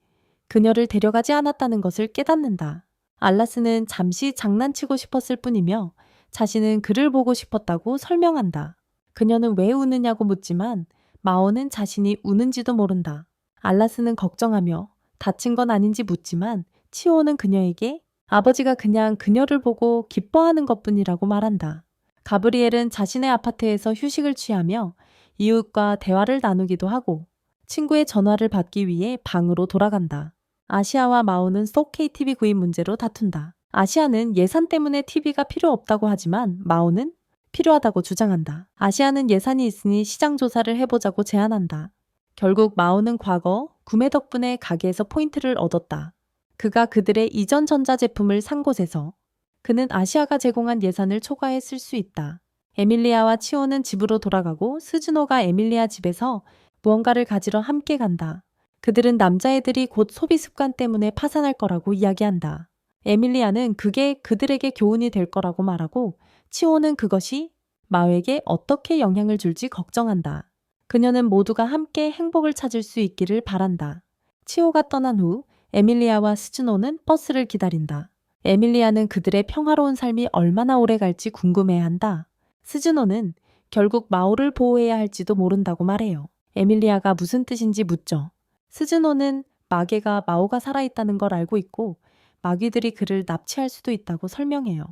그녀를 데려가지 않았다는 것을 깨닫는다. 알라스는 잠시 장난치고 싶었을 뿐이며 자신은 그를 보고 싶었다고 설명한다. 그녀는 왜 우느냐고 묻지만 마오는 자신이 우는지도 모른다. 알라스는 걱정하며 다친 건 아닌지 묻지만 치오는 그녀에게 아버지가 그냥 그녀를 보고 기뻐하는 것뿐이라고 말한다. 가브리엘은 자신의 아파트에서 휴식을 취하며 이웃과 대화를 나누기도 하고 친구의 전화를 받기 위해 방으로 돌아간다. 아시아와 마오는 4K TV 구입 문제로 다툰다. 아시아는 예산 때문에 TV가 필요 없다고 하지만 마오는 필요하다고 주장한다. 아시아는 예산이 있으니 시장 조사를 해보자고 제안한다. 결국 마오는 과거 구매 덕분에 가게에서 포인트를 얻었다. 그가 그들의 이전 전자제품을 산 곳에서 그는 아시아가 제공한 예산을 초과해 쓸 수 있다. 에밀리아와 치오는 집으로 돌아가고 스즈노가 에밀리아 집에서 무언가를 가지러 함께 간다. 그들은 남자애들이 곧 소비 습관 때문에 파산할 거라고 이야기한다. 에밀리아는 그게 그들에게 교훈이 될 거라고 말하고 치오는 그것이 마오에게 어떻게 영향을 줄지 걱정한다. 그녀는 모두가 함께 행복을 찾을 수 있기를 바란다. 치오가 떠난 후 에밀리아와 스즈노는 버스를 기다린다. 에밀리아는 그들의 평화로운 삶이 얼마나 오래 갈지 궁금해한다. 스즈노는 결국 마오를 보호해야 할지도 모른다고 말해요. 에밀리아가 무슨 뜻인지 묻죠. 스즈노는 마계가 마오가 살아있다는 걸 알고 있고 마귀들이 그를 납치할 수도 있다고 설명해요.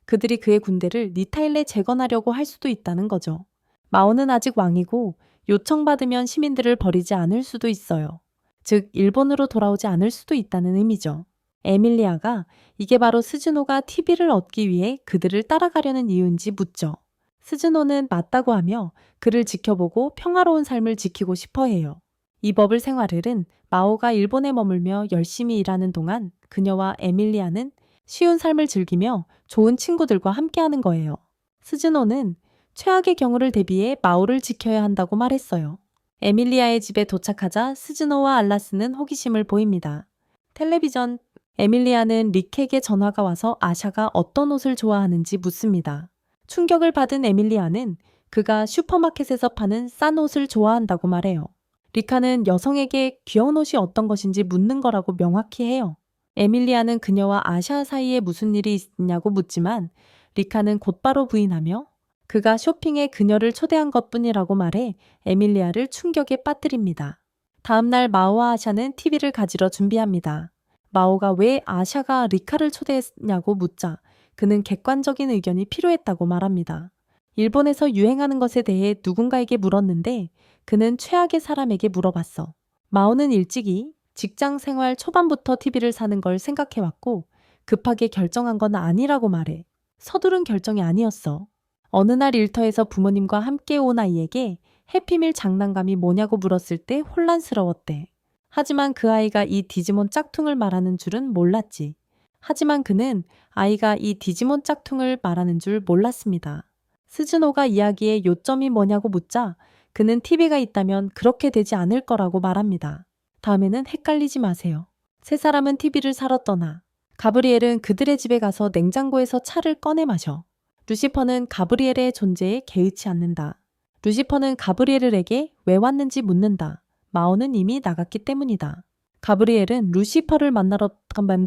그들이 그의 군대를 니타일레 재건하려고 할 수도 있다는 거죠. 마오는 아직 왕이고 요청받으면 시민들을 버리지 않을 수도 있어요. 즉 일본으로 돌아오지 않을 수도 있다는 의미죠. 에밀리아가 이게 바로 스즈노가 TV를 얻기 위해 그들을 따라가려는 이유인지 묻죠. 스즈노는 맞다고 하며 그를 지켜보고 평화로운 삶을 지키고 싶어 해요. 이 버블 생활을은 마오가 일본에 머물며 열심히 일하는 동안 그녀와 에밀리아는 쉬운 삶을 즐기며 좋은 친구들과 함께하는 거예요. 스즈노는 최악의 경우를 대비해 마오를 지켜야 한다고 말했어요. 에밀리아의 집에 도착하자 스즈노와 알라스는 호기심을 보입니다. 텔레비전. 에밀리아는 릭에게 전화가 와서 아샤가 어떤 옷을 좋아하는지 묻습니다. 충격을 받은 에밀리아는 그가 슈퍼마켓에서 파는 싼 옷을 좋아한다고 말해요. 리카는 여성에게 귀여운 옷이 어떤 것인지 묻는 거라고 명확히 해요. 에밀리아는 그녀와 아샤 사이에 무슨 일이 있냐고 묻지만 리카는 곧바로 부인하며 그가 쇼핑에 그녀를 초대한 것뿐이라고 말해 에밀리아를 충격에 빠뜨립니다. 다음날 마오와 아샤는 TV를 가지러 준비합니다. 마오가 왜 아샤가 리카를 초대했냐고 묻자 그는 객관적인 의견이 필요했다고 말합니다. 일본에서 유행하는 것에 대해 누군가에게 물었는데 그는 최악의 사람에게 물어봤어. 마오는 일찍이 직장 생활 초반부터 TV를 사는 걸 생각해왔고 급하게 결정한 건 아니라고 말해. 서두른 결정이 아니었어. 어느 날 일터에서 부모님과 함께 온 아이에게 해피밀 장난감이 뭐냐고 물었을 때 혼란스러웠대. 하지만 그 아이가 이 디지몬 짝퉁을 말하는 줄은 몰랐지. 하지만 그는 아이가 이 디지몬 짝퉁을 말하는 줄 몰랐습니다. 스즈노가 이야기의 요점이 뭐냐고 묻자 그는 TV가 있다면 그렇게 되지 않을 거라고 말합니다. 다음에는 헷갈리지 마세요. 세 사람은 TV를 사러 떠나. 가브리엘은 그들의 집에 가서 냉장고에서 차를 꺼내 마셔. 루시퍼는 가브리엘의 존재에 개의치 않는다. 루시퍼는 가브리엘에게 왜 왔는지 묻는다. 마오는 이미 나갔기 때문이다. 가브리엘은 루시퍼를 만나러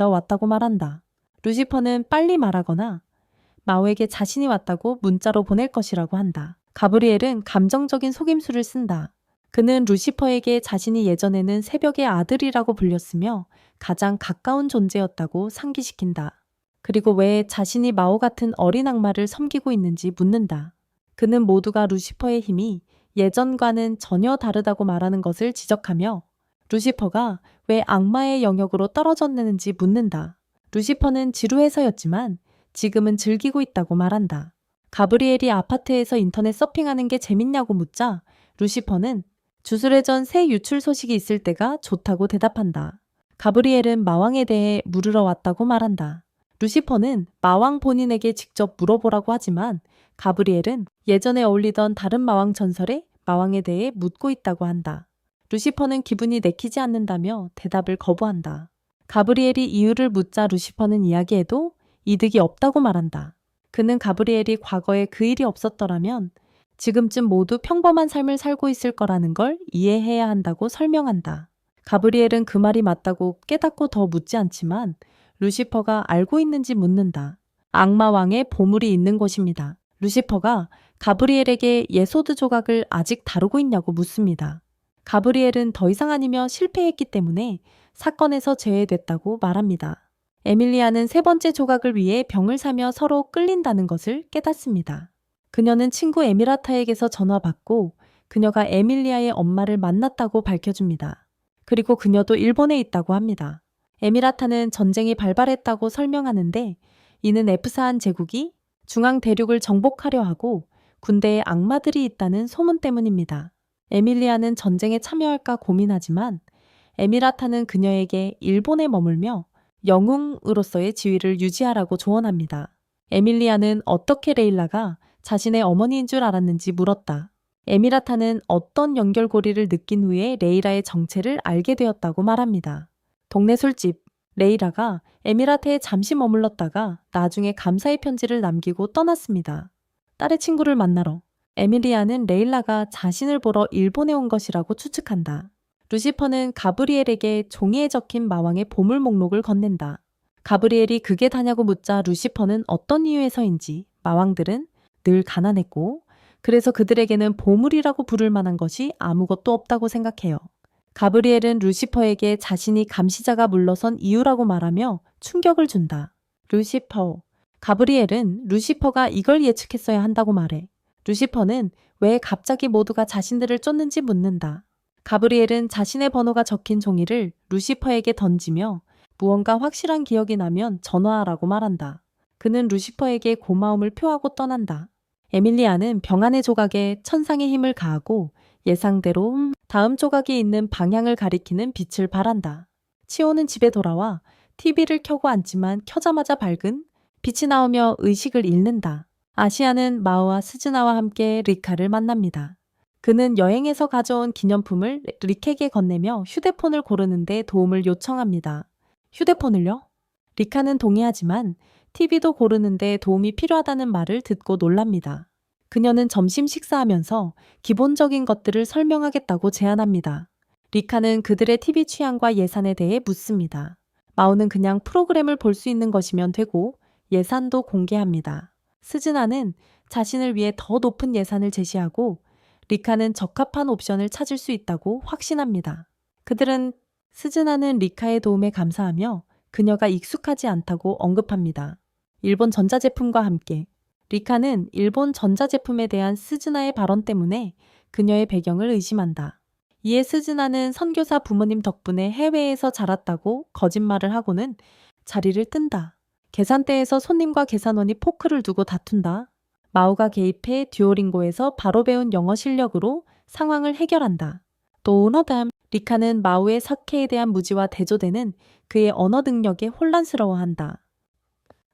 왔다고 말한다. 루시퍼는 빨리 말하거나 마오에게 자신이 왔다고 문자로 보낼 것이라고 한다. 가브리엘은 감정적인 속임수를 쓴다. 그는 루시퍼에게 자신이 예전에는 새벽의 아들이라고 불렸으며 가장 가까운 존재였다고 상기시킨다. 그리고 왜 자신이 마오 같은 어린 악마를 섬기고 있는지 묻는다. 그는 모두가 루시퍼의 힘이 예전과는 전혀 다르다고 말하는 것을 지적하며 루시퍼가 왜 악마의 영역으로 떨어졌는지 묻는다. 루시퍼는 지루해서였지만 지금은 즐기고 있다고 말한다. 가브리엘이 아파트에서 인터넷 서핑하는 게 재밌냐고 묻자 루시퍼는 주술회전 새 유출 소식이 있을 때가 좋다고 대답한다. 가브리엘은 마왕에 대해 물으러 왔다고 말한다. 루시퍼는 마왕 본인에게 직접 물어보라고 하지만 가브리엘은 예전에 어울리던 다른 마왕 전설의 마왕에 대해 묻고 있다고 한다. 루시퍼는 기분이 내키지 않는다며 대답을 거부한다. 가브리엘이 이유를 묻자 루시퍼는 이야기해도 이득이 없다고 말한다. 그는 가브리엘이 과거에 그 일이 없었더라면 지금쯤 모두 평범한 삶을 살고 있을 거라는 걸 이해해야 한다고 설명한다. 가브리엘은 그 말이 맞다고 깨닫고 더 묻지 않지만 루시퍼가 알고 있는지 묻는다. 악마왕의 보물이 있는 곳입니다. 루시퍼가 가브리엘에게 예소드 조각을 아직 다루고 있냐고 묻습니다. 가브리엘은 더 이상 아니며 실패했기 때문에 사건에서 제외됐다고 말합니다. 에밀리아는 세 번째 조각을 위해 병을 사며 서로 끌린다는 것을 깨닫습니다. 그녀는 친구 에미라타에게서 전화받고 그녀가 에밀리아의 엄마를 만났다고 밝혀줍니다. 그리고 그녀도 일본에 있다고 합니다. 에미라타는 전쟁이 발발했다고 설명하는데 이는 F사한 제국이 중앙 대륙을 정복하려 하고 군대에 악마들이 있다는 소문 때문입니다. 에밀리아는 전쟁에 참여할까 고민하지만 에미라타는 그녀에게 일본에 머물며 영웅으로서의 지위를 유지하라고 조언합니다. 에밀리아는 어떻게 레일라가 자신의 어머니인 줄 알았는지 물었다. 에미라타는 어떤 연결고리를 느낀 후에 레이라의 정체를 알게 되었다고 말합니다. 동네 술집. 레이라가 에미라테에 잠시 머물렀다가 나중에 감사의 편지를 남기고 떠났습니다. 딸의 친구를 만나러. 에밀리아는 레일라가 자신을 보러 일본에 온 것이라고 추측한다. 루시퍼는 가브리엘에게 종이에 적힌 마왕의 보물 목록을 건넨다. 가브리엘이 그게 다냐고 묻자 루시퍼는 어떤 이유에서인지 마왕들은 늘 가난했고 그래서 그들에게는 보물이라고 부를 만한 것이 아무것도 없다고 생각해요. 가브리엘은 루시퍼에게 자신이 감시자가 물러선 이유라고 말하며 충격을 준다. 루시퍼. 가브리엘은 루시퍼가 이걸 예측했어야 한다고 말해. 루시퍼는 왜 갑자기 모두가 자신들을 쫓는지 묻는다. 가브리엘은 자신의 번호가 적힌 종이를 루시퍼에게 던지며 무언가 확실한 기억이 나면 전화하라고 말한다. 그는 루시퍼에게 고마움을 표하고 떠난다. 에밀리아는 병안의 조각에 천상의 힘을 가하고 예상대로 다음 조각이 있는 방향을 가리키는 빛을 발한다. 치오는 집에 돌아와 TV를 켜고 앉지만 켜자마자 밝은 빛이 나오며 의식을 잃는다. 아시아는 마오와 스즈나와 함께 리카를 만납니다. 그는 여행에서 가져온 기념품을 릭에게 건네며 휴대폰을 고르는데 도움을 요청합니다. 휴대폰을요? 리카는 동의하지만 TV도 고르는데 도움이 필요하다는 말을 듣고 놀랍니다. 그녀는 점심 식사하면서 기본적인 것들을 설명하겠다고 제안합니다. 리카는 그들의 TV 취향과 예산에 대해 묻습니다. 마오는 그냥 프로그램을 볼 수 있는 것이면 되고 예산도 공개합니다. 스즈나는 자신을 위해 더 높은 예산을 제시하고 리카는 적합한 옵션을 찾을 수 있다고 확신합니다. 그들은 스즈나는 리카의 도움에 감사하며 그녀가 익숙하지 않다고 언급합니다. 일본 전자제품과 함께 리카는 일본 전자제품에 대한 스즈나의 발언 때문에 그녀의 배경을 의심한다. 이에 스즈나는 선교사 부모님 덕분에 해외에서 자랐다고 거짓말을 하고는 자리를 뜬다. 계산대에서 손님과 계산원이 포크를 두고 다툰다. 마오가 개입해 듀오링고에서 바로 배운 영어 실력으로 상황을 해결한다. 또 오너담 리카는 마오의 사케에 대한 무지와 대조되는 그의 언어 능력에 혼란스러워한다.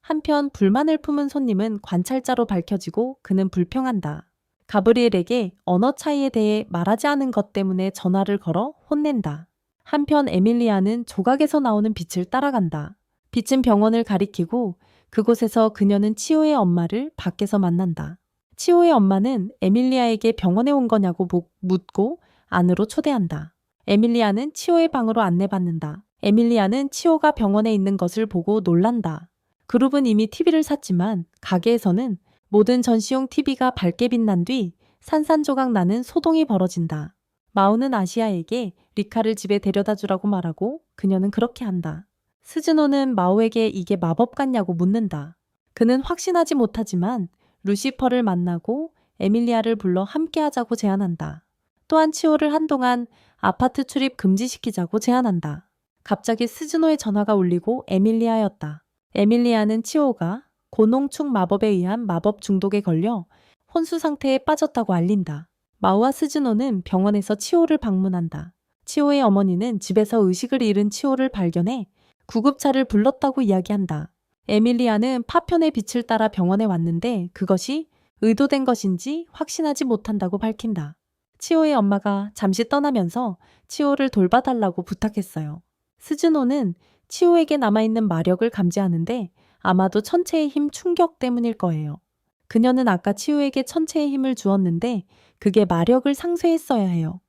한편 불만을 품은 손님은 관찰자로 밝혀지고 그는 불평한다. 가브리엘에게 언어 차이에 대해 말하지 않은 것 때문에 전화를 걸어 혼낸다. 한편 에밀리아는 조각에서 나오는 빛을 따라간다. 빛은 병원을 가리키고 그곳에서 그녀는 치오의 엄마를 밖에서 만난다. 치오의 엄마는 에밀리아에게 병원에 온 거냐고 묻고 안으로 초대한다. 에밀리아는 치오의 방으로 안내받는다. 에밀리아는 치오가 병원에 있는 것을 보고 놀란다. 그룹은 이미 TV를 샀지만 가게에서는 모든 전시용 TV가 밝게 빛난 뒤 산산조각 나는 소동이 벌어진다. 마오는 아시아에게 리카를 집에 데려다 주라고 말하고 그녀는 그렇게 한다. 스즈노는 마오에게 이게 마법 같냐고 묻는다. 그는 확신하지 못하지만 루시퍼를 만나고 에밀리아를 불러 함께하자고 제안한다. 또한 치오를 한동안 아파트 출입 금지시키자고 제안한다. 갑자기 스즈노의 전화가 울리고 에밀리아였다. 에밀리아는 치오가 고농축 마법에 의한 마법 중독에 걸려 혼수 상태에 빠졌다고 알린다. 마오와 스즈노는 병원에서 치오를 방문한다. 치오의 어머니는 집에서 의식을 잃은 치오를 발견해 구급차를 불렀다고 이야기한다. 에밀리아는 파편의 빛을 따라 병원에 왔는데 그것이 의도된 것인지 확신하지 못한다고 밝힌다. 치오의 엄마가 잠시 떠나면서 치오를 돌봐달라고 부탁했어요. 스즈노는 치오에게 남아있는 마력을 감지하는데 아마도 천체의 힘 충격 때문일 거예요. 그녀는 아까 치오에게 천체의 힘을 주었는데 그게 마력을 상쇄했어야 해요.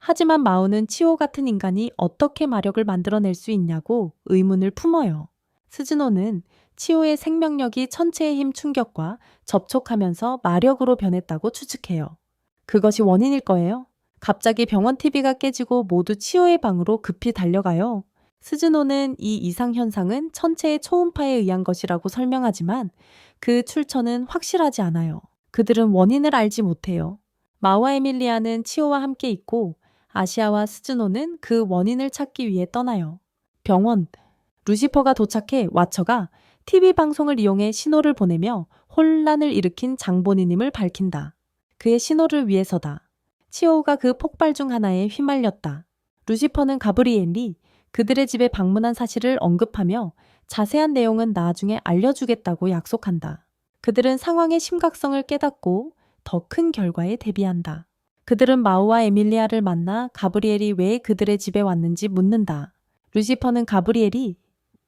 하지만 마오는 치오 같은 인간이 어떻게 마력을 만들어낼 수 있냐고 의문을 품어요. 스즈노는 치오의 생명력이 천체의 힘 충격과 접촉하면서 마력으로 변했다고 추측해요. 그것이 원인일 거예요. 갑자기 병원 TV가 깨지고 모두 치오의 방으로 급히 달려가요. 스즈노는 이 이상현상은 천체의 초음파에 의한 것이라고 설명하지만 그 출처는 확실하지 않아요. 그들은 원인을 알지 못해요. 마오와 에밀리아는 치오와 함께 있고 아시아와 스즈노는 그 원인을 찾기 위해 떠나요. 병원. 루시퍼가 도착해 와처가 TV 방송을 이용해 신호를 보내며 혼란을 일으킨 장본인임을 밝힌다. 그의 신호를 위해서다. 치오가 그 폭발 중 하나에 휘말렸다. 루시퍼는 가브리엘이 그들의 집에 방문한 사실을 언급하며 자세한 내용은 나중에 알려주겠다고 약속한다. 그들은 상황의 심각성을 깨닫고 더 큰 결과에 대비한다. 그들은 마오와 에밀리아를 만나 가브리엘이 왜 그들의 집에 왔는지 묻는다. 루시퍼는 가브리엘이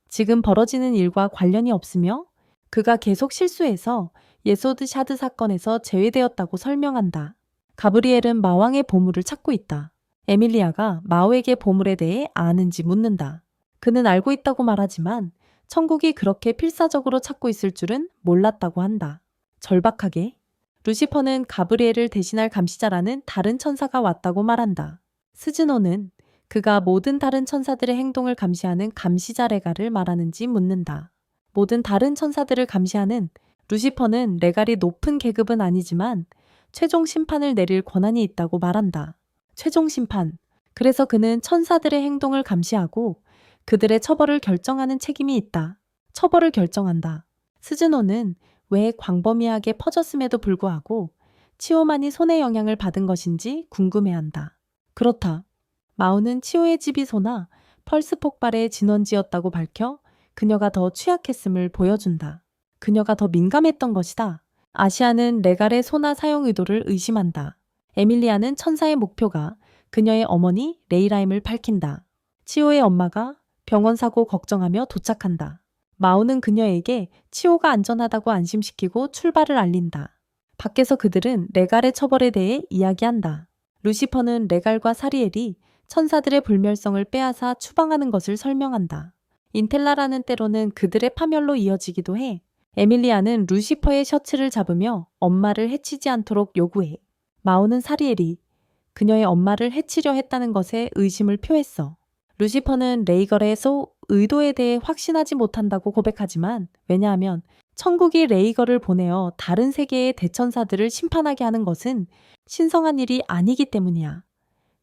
지금 벌어지는 일과 관련이 없으며 그가 계속 실수해서 예소드 샤드 사건에서 제외되었다고 설명한다. 가브리엘은 마왕의 보물을 찾고 있다. 에밀리아가 마오에게 보물에 대해 아는지 묻는다. 그는 알고 있다고 말하지만 천국이 그렇게 필사적으로 찾고 있을 줄은 몰랐다고 한다. 절박하게. 루시퍼는 가브리엘을 대신할 감시자라는 다른 천사가 왔다고 말한다. 스즈노는 그가 모든 다른 천사들의 행동을 감시하는 감시자 레가를 말하는지 묻는다. 모든 다른 천사들을 감시하는 루시퍼는 레갈이 높은 계급은 아니지만 최종 심판을 내릴 권한이 있다고 말한다. 최종 심판. 그래서 그는 천사들의 행동을 감시하고 그들의 처벌을 결정하는 책임이 있다. 처벌을 결정한다. 스즈노는 왜 광범위하게 퍼졌음에도 불구하고 치오만이 손의 영향을 받은 것인지 궁금해한다. 그렇다. 마오는 치오의 집이 소나 펄스 폭발의 진원지였다고 밝혀 그녀가 더 취약했음을 보여준다. 그녀가 더 민감했던 것이다. 아시아는 레갈의 소나 사용 의도를 의심한다. 에밀리아는 천사의 목표가 그녀의 어머니 레이라임을 밝힌다. 치오의 엄마가 병원 사고 걱정하며 도착한다. 마오는 그녀에게 치오가 안전하다고 안심시키고 출발을 알린다. 밖에서 그들은 레갈의 처벌에 대해 이야기한다. 루시퍼는 레갈과 사리엘이 천사들의 불멸성을 빼앗아 추방하는 것을 설명한다. 인텔라라는 때로는 그들의 파멸로 이어지기도 해. 에밀리아는 루시퍼의 셔츠를 잡으며 엄마를 해치지 않도록 요구해. 마오는 사리엘이 그녀의 엄마를 해치려 했다는 것에 의심을 표했어. 루시퍼는 레이걸의 의도에 대해 확신하지 못한다고 고백하지만 왜냐하면 천국이 레이걸을 보내어 다른 세계의 대천사들을 심판하게 하는 것은 신성한 일이 아니기 때문이야.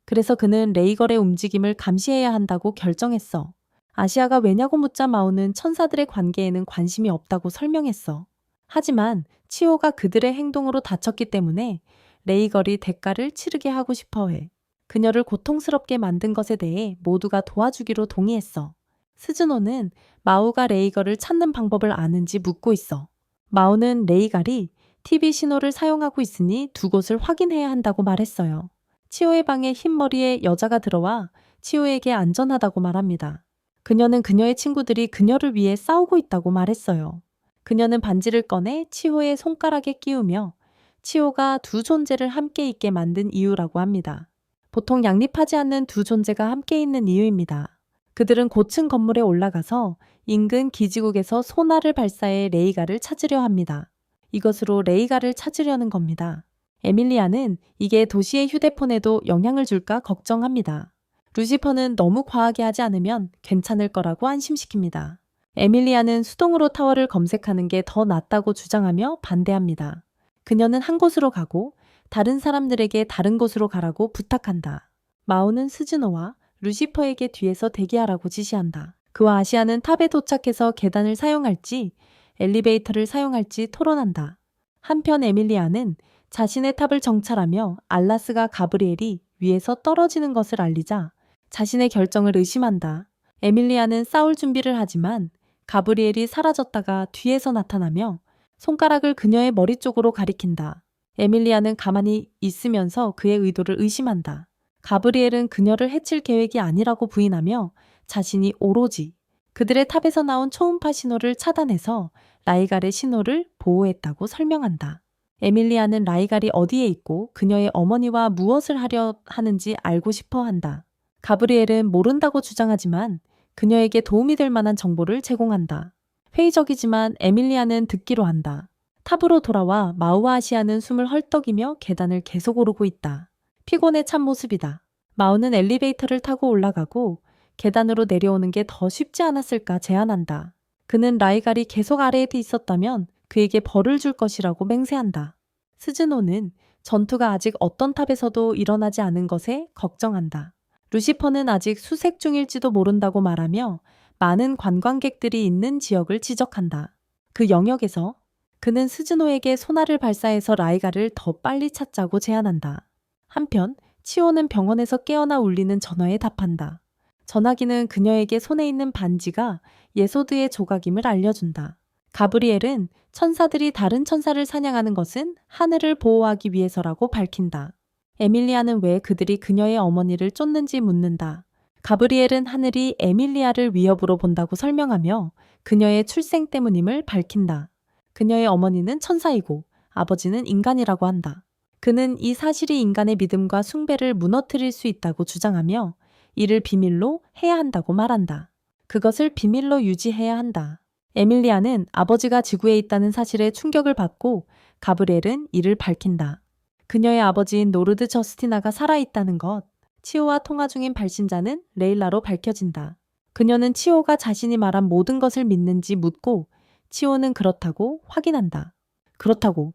그래서 그는 레이걸의 움직임을 감시해야 한다고 결정했어. 아시아가 왜냐고 묻자 마오는 천사들의 관계에는 관심이 없다고 설명했어. 하지만 치오가 그들의 행동으로 다쳤기 때문에 레이걸이 대가를 치르게 하고 싶어해. 그녀를 고통스럽게 만든 것에 대해 모두가 도와주기로 동의했어. 스즈노는 마오가 레이걸을 찾는 방법을 아는지 묻고 있어. 마오는 레이갈이 TV 신호를 사용하고 있으니 두 곳을 확인해야 한다고 말했어요. 치오의 방에 흰머리의 여자가 들어와 치오에게 안전하다고 말합니다. 그녀는 그녀의 친구들이 그녀를 위해 싸우고 있다고 말했어요. 그녀는 반지를 꺼내 치오의 손가락에 끼우며 치오가 두 존재를 함께 있게 만든 이유라고 합니다. 보통 양립하지 않는 두 존재가 함께 있는 이유입니다. 그들은 고층 건물에 올라가서 인근 기지국에서 소나를 발사해 레이가를 찾으려 합니다. 이것으로 레이가를 찾으려는 겁니다. 에밀리아는 이게 도시의 휴대폰에도 영향을 줄까 걱정합니다. 루시퍼는 너무 과하게 하지 않으면 괜찮을 거라고 안심시킵니다. 에밀리아는 수동으로 타워를 검색하는 게 더 낫다고 주장하며 반대합니다. 그녀는 한 곳으로 가고 다른 사람들에게 다른 곳으로 가라고 부탁한다. 마오는 스즈노와 루시퍼에게 뒤에서 대기하라고 지시한다. 그와 아시아는 탑에 도착해서 계단을 사용할지 엘리베이터를 사용할지 토론한다. 한편 에밀리아는 자신의 탑을 정찰하며 알라스가 가브리엘이 위에서 떨어지는 것을 알리자 자신의 결정을 의심한다. 에밀리아는 싸울 준비를 하지만 가브리엘이 사라졌다가 뒤에서 나타나며 손가락을 그녀의 머리 쪽으로 가리킨다. 에밀리아는 가만히 있으면서 그의 의도를 의심한다. 가브리엘은 그녀를 해칠 계획이 아니라고 부인하며 자신이 오로지 그들의 탑에서 나온 초음파 신호를 차단해서 라이갈의 신호를 보호했다고 설명한다. 에밀리아는 라이갈이 어디에 있고 그녀의 어머니와 무엇을 하려 하는지 알고 싶어 한다. 가브리엘은 모른다고 주장하지만 그녀에게 도움이 될 만한 정보를 제공한다. 회의적이지만 에밀리아는 듣기로 한다. 탑으로 돌아와 마우와 아시아는 숨을 헐떡이며 계단을 계속 오르고 있다. 피곤에 찬 모습이다. 마우는 엘리베이터를 타고 올라가고 계단으로 내려오는 게 더 쉽지 않았을까 제안한다. 그는 라이갈이 계속 아래에 있었다면 그에게 벌을 줄 것이라고 맹세한다. 스즈노는 전투가 아직 어떤 탑에서도 일어나지 않은 것에 걱정한다. 루시퍼는 아직 수색 중일지도 모른다고 말하며 많은 관광객들이 있는 지역을 지적한다. 그 영역에서 그는 스즈노에게 소나를 발사해서 라이갈을 더 빨리 찾자고 제안한다. 한편 치오는 병원에서 깨어나 울리는 전화에 답한다. 전화기는 그녀에게 손에 있는 반지가 예소드의 조각임을 알려준다. 가브리엘은 천사들이 다른 천사를 사냥하는 것은 하늘을 보호하기 위해서라고 밝힌다. 에밀리아는 왜 그들이 그녀의 어머니를 쫓는지 묻는다. 가브리엘은 하늘이 에밀리아를 위협으로 본다고 설명하며 그녀의 출생 때문임을 밝힌다. 그녀의 어머니는 천사이고 아버지는 인간이라고 한다. 그는 이 사실이 인간의 믿음과 숭배를 무너뜨릴 수 있다고 주장하며 이를 비밀로 해야 한다고 말한다. 그것을 비밀로 유지해야 한다. 에밀리아는 아버지가 지구에 있다는 사실에 충격을 받고 가브리엘은 이를 밝힌다. 그녀의 아버지인 노르드 저스티나가 살아있다는 것, 치오와 통화 중인 발신자는 레일라로 밝혀진다. 그녀는 치오가 자신이 말한 모든 것을 믿는지 묻고 치오는 그렇다고 확인한다. 그렇다고.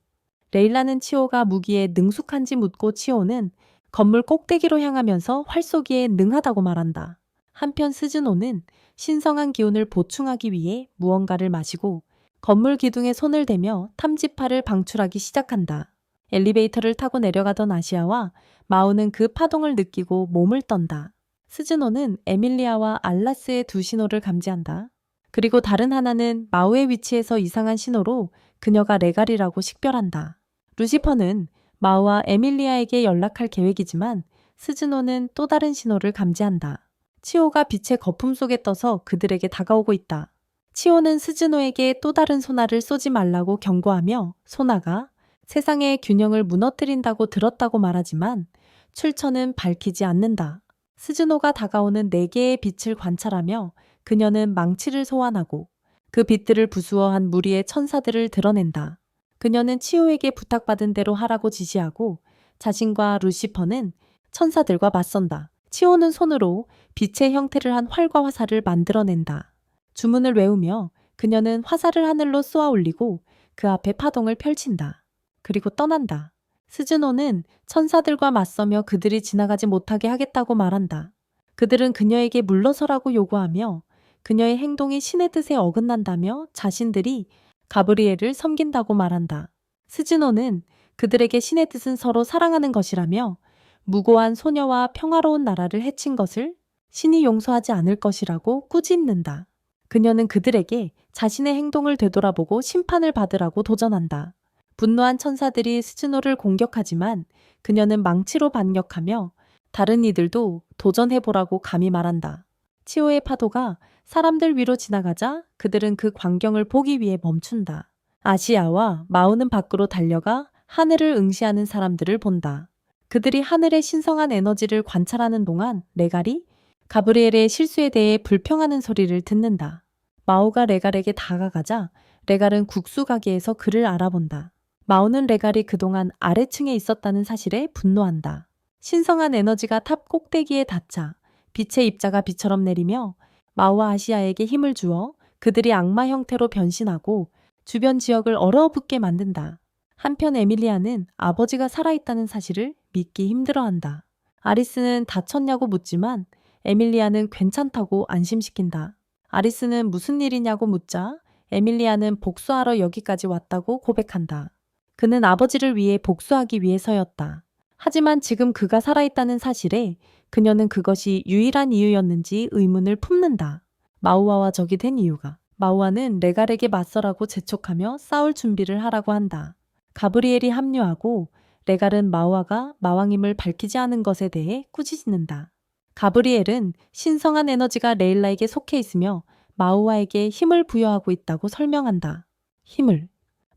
레일라는 치오가 무기에 능숙한지 묻고 치오는 건물 꼭대기로 향하면서 활 쏘기에 능하다고 말한다. 한편 스즈노는 신성한 기운을 보충하기 위해 무언가를 마시고 건물 기둥에 손을 대며 탐지파를 방출하기 시작한다. 엘리베이터를 타고 내려가던 아시아와 마오는 그 파동을 느끼고 몸을 떤다. 스즈노는 에밀리아와 알라스의 두 신호를 감지한다. 그리고 다른 하나는 마오의 위치에서 이상한 신호로 그녀가 레갈이라고 식별한다. 루시퍼는 마우와 에밀리아에게 연락할 계획이지만 스즈노는 또 다른 신호를 감지한다. 치오가 빛의 거품 속에 떠서 그들에게 다가오고 있다. 치오는 스즈노에게 또 다른 소나를 쏘지 말라고 경고하며 소나가 세상의 균형을 무너뜨린다고 들었다고 말하지만 출처는 밝히지 않는다. 스즈노가 다가오는 4개의 빛을 관찰하며 그녀는 망치를 소환하고 그 빛들을 부수어한 무리의 천사들을 드러낸다. 그녀는 치오에게 부탁받은 대로 하라고 지시하고 자신과 루시퍼는 천사들과 맞선다. 치오는 손으로 빛의 형태를 한 활과 화살을 만들어낸다. 주문을 외우며 그녀는 화살을 하늘로 쏘아 올리고 그 앞에 파동을 펼친다. 그리고 떠난다. 스즈노는 천사들과 맞서며 그들이 지나가지 못하게 하겠다고 말한다. 그들은 그녀에게 물러서라고 요구하며 그녀의 행동이 신의 뜻에 어긋난다며 자신들이 가브리엘을 섬긴다고 말한다. 스즈노는 그들에게 신의 뜻은 서로 사랑하는 것이라며 무고한 소녀와 평화로운 나라를 해친 것을 신이 용서하지 않을 것이라고 꾸짖는다. 그녀는 그들에게 자신의 행동을 되돌아보고 심판을 받으라고 도전한다. 분노한 천사들이 스즈노를 공격하지만 그녀는 망치로 반격하며 다른 이들도 도전해보라고 감히 말한다. 치오의 파도가 사람들 위로 지나가자 그들은 그 광경을 보기 위해 멈춘다. 아시아와 마우는 밖으로 달려가 하늘을 응시하는 사람들을 본다. 그들이 하늘의 신성한 에너지를 관찰하는 동안 레갈이 가브리엘의 실수에 대해 불평하는 소리를 듣는다. 마우가 레갈에게 다가가자 레갈은 국수 가게에서 그를 알아본다. 마우는 레갈이 그동안 아래층에 있었다는 사실에 분노한다. 신성한 에너지가 탑 꼭대기에 닿자 빛의 입자가 비처럼 내리며 마우와 아시아에게 힘을 주어 그들이 악마 형태로 변신하고 주변 지역을 얼어붙게 만든다. 한편 에밀리아는 아버지가 살아있다는 사실을 믿기 힘들어한다. 아리스는 다쳤냐고 묻지만 에밀리아는 괜찮다고 안심시킨다. 아리스는 무슨 일이냐고 묻자 에밀리아는 복수하러 여기까지 왔다고 고백한다. 그는 아버지를 위해 복수하기 위해서였다. 하지만 지금 그가 살아있다는 사실에 그녀는 그것이 유일한 이유였는지 의문을 품는다. 마우아와 적이 된 이유가. 마우아는 레갈에게 맞서라고 재촉하며 싸울 준비를 하라고 한다. 가브리엘이 합류하고 레갈은 마우아가 마왕임을 밝히지 않은 것에 대해 꾸짖는다. 가브리엘은 신성한 에너지가 레일라에게 속해 있으며 마우아에게 힘을 부여하고 있다고 설명한다. 힘을.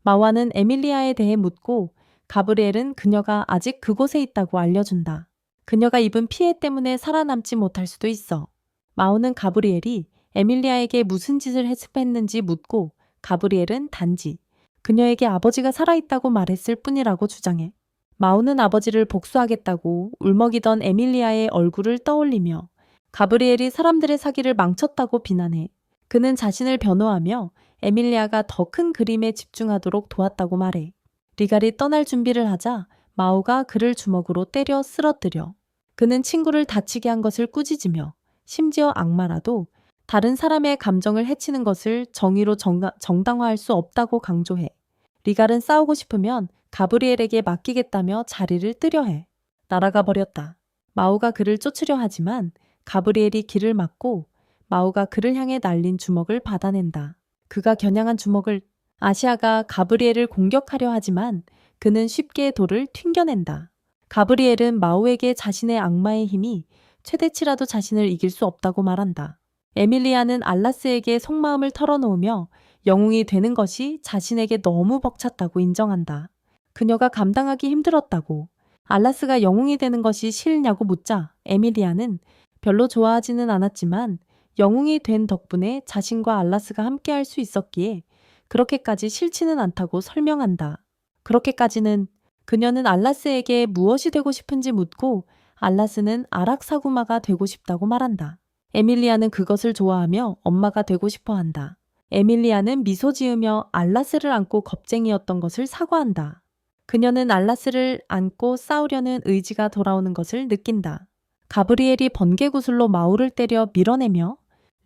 마우아는 에밀리아에 대해 묻고 가브리엘은 그녀가 아직 그곳에 있다고 알려준다. 그녀가 입은 피해 때문에 살아남지 못할 수도 있어. 마우는 가브리엘이 에밀리아에게 무슨 짓을 했는지 묻고 가브리엘은 단지 그녀에게 아버지가 살아있다고 말했을 뿐이라고 주장해. 마우는 아버지를 복수하겠다고 울먹이던 에밀리아의 얼굴을 떠올리며 가브리엘이 사람들의 사기를 망쳤다고 비난해. 그는 자신을 변호하며 에밀리아가 더 큰 그림에 집중하도록 도왔다고 말해. 리갈이 떠날 준비를 하자 마우가 그를 주먹으로 때려 쓰러뜨려. 그는 친구를 다치게 한 것을 꾸짖으며 심지어 악마라도 다른 사람의 감정을 해치는 것을 정의로 정당화할 수 없다고 강조해. 리갈은 싸우고 싶으면 가브리엘에게 맡기겠다며 자리를 뜨려해. 날아가 버렸다. 마우가 그를 쫓으려 하지만 가브리엘이 길을 막고 마우가 그를 향해 날린 주먹을 받아낸다. 그가 겨냥한 주먹을 아시아가 가브리엘을 공격하려 하지만 그는 쉽게 돌을 튕겨낸다. 가브리엘은 마우에게 자신의 악마의 힘이 최대치라도 자신을 이길 수 없다고 말한다. 에밀리아는 알라스에게 속마음을 털어놓으며 영웅이 되는 것이 자신에게 너무 벅찼다고 인정한다. 그녀가 감당하기 힘들었다고. 알라스가 영웅이 되는 것이 싫냐고 묻자 에밀리아는 별로 좋아하지는 않았지만 영웅이 된 덕분에 자신과 알라스가 함께할 수 있었기에 그렇게까지 싫지는 않다고 설명한다. 그렇게까지는 그녀는 알라스에게 무엇이 되고 싶은지 묻고 알라스는 아락사구마가 되고 싶다고 말한다. 에밀리아는 그것을 좋아하며 엄마가 되고 싶어 한다. 에밀리아는 미소 지으며 알라스를 안고 겁쟁이였던 것을 사과한다. 그녀는 알라스를 안고 싸우려는 의지가 돌아오는 것을 느낀다. 가브리엘이 번개구슬로 마우를 때려 밀어내며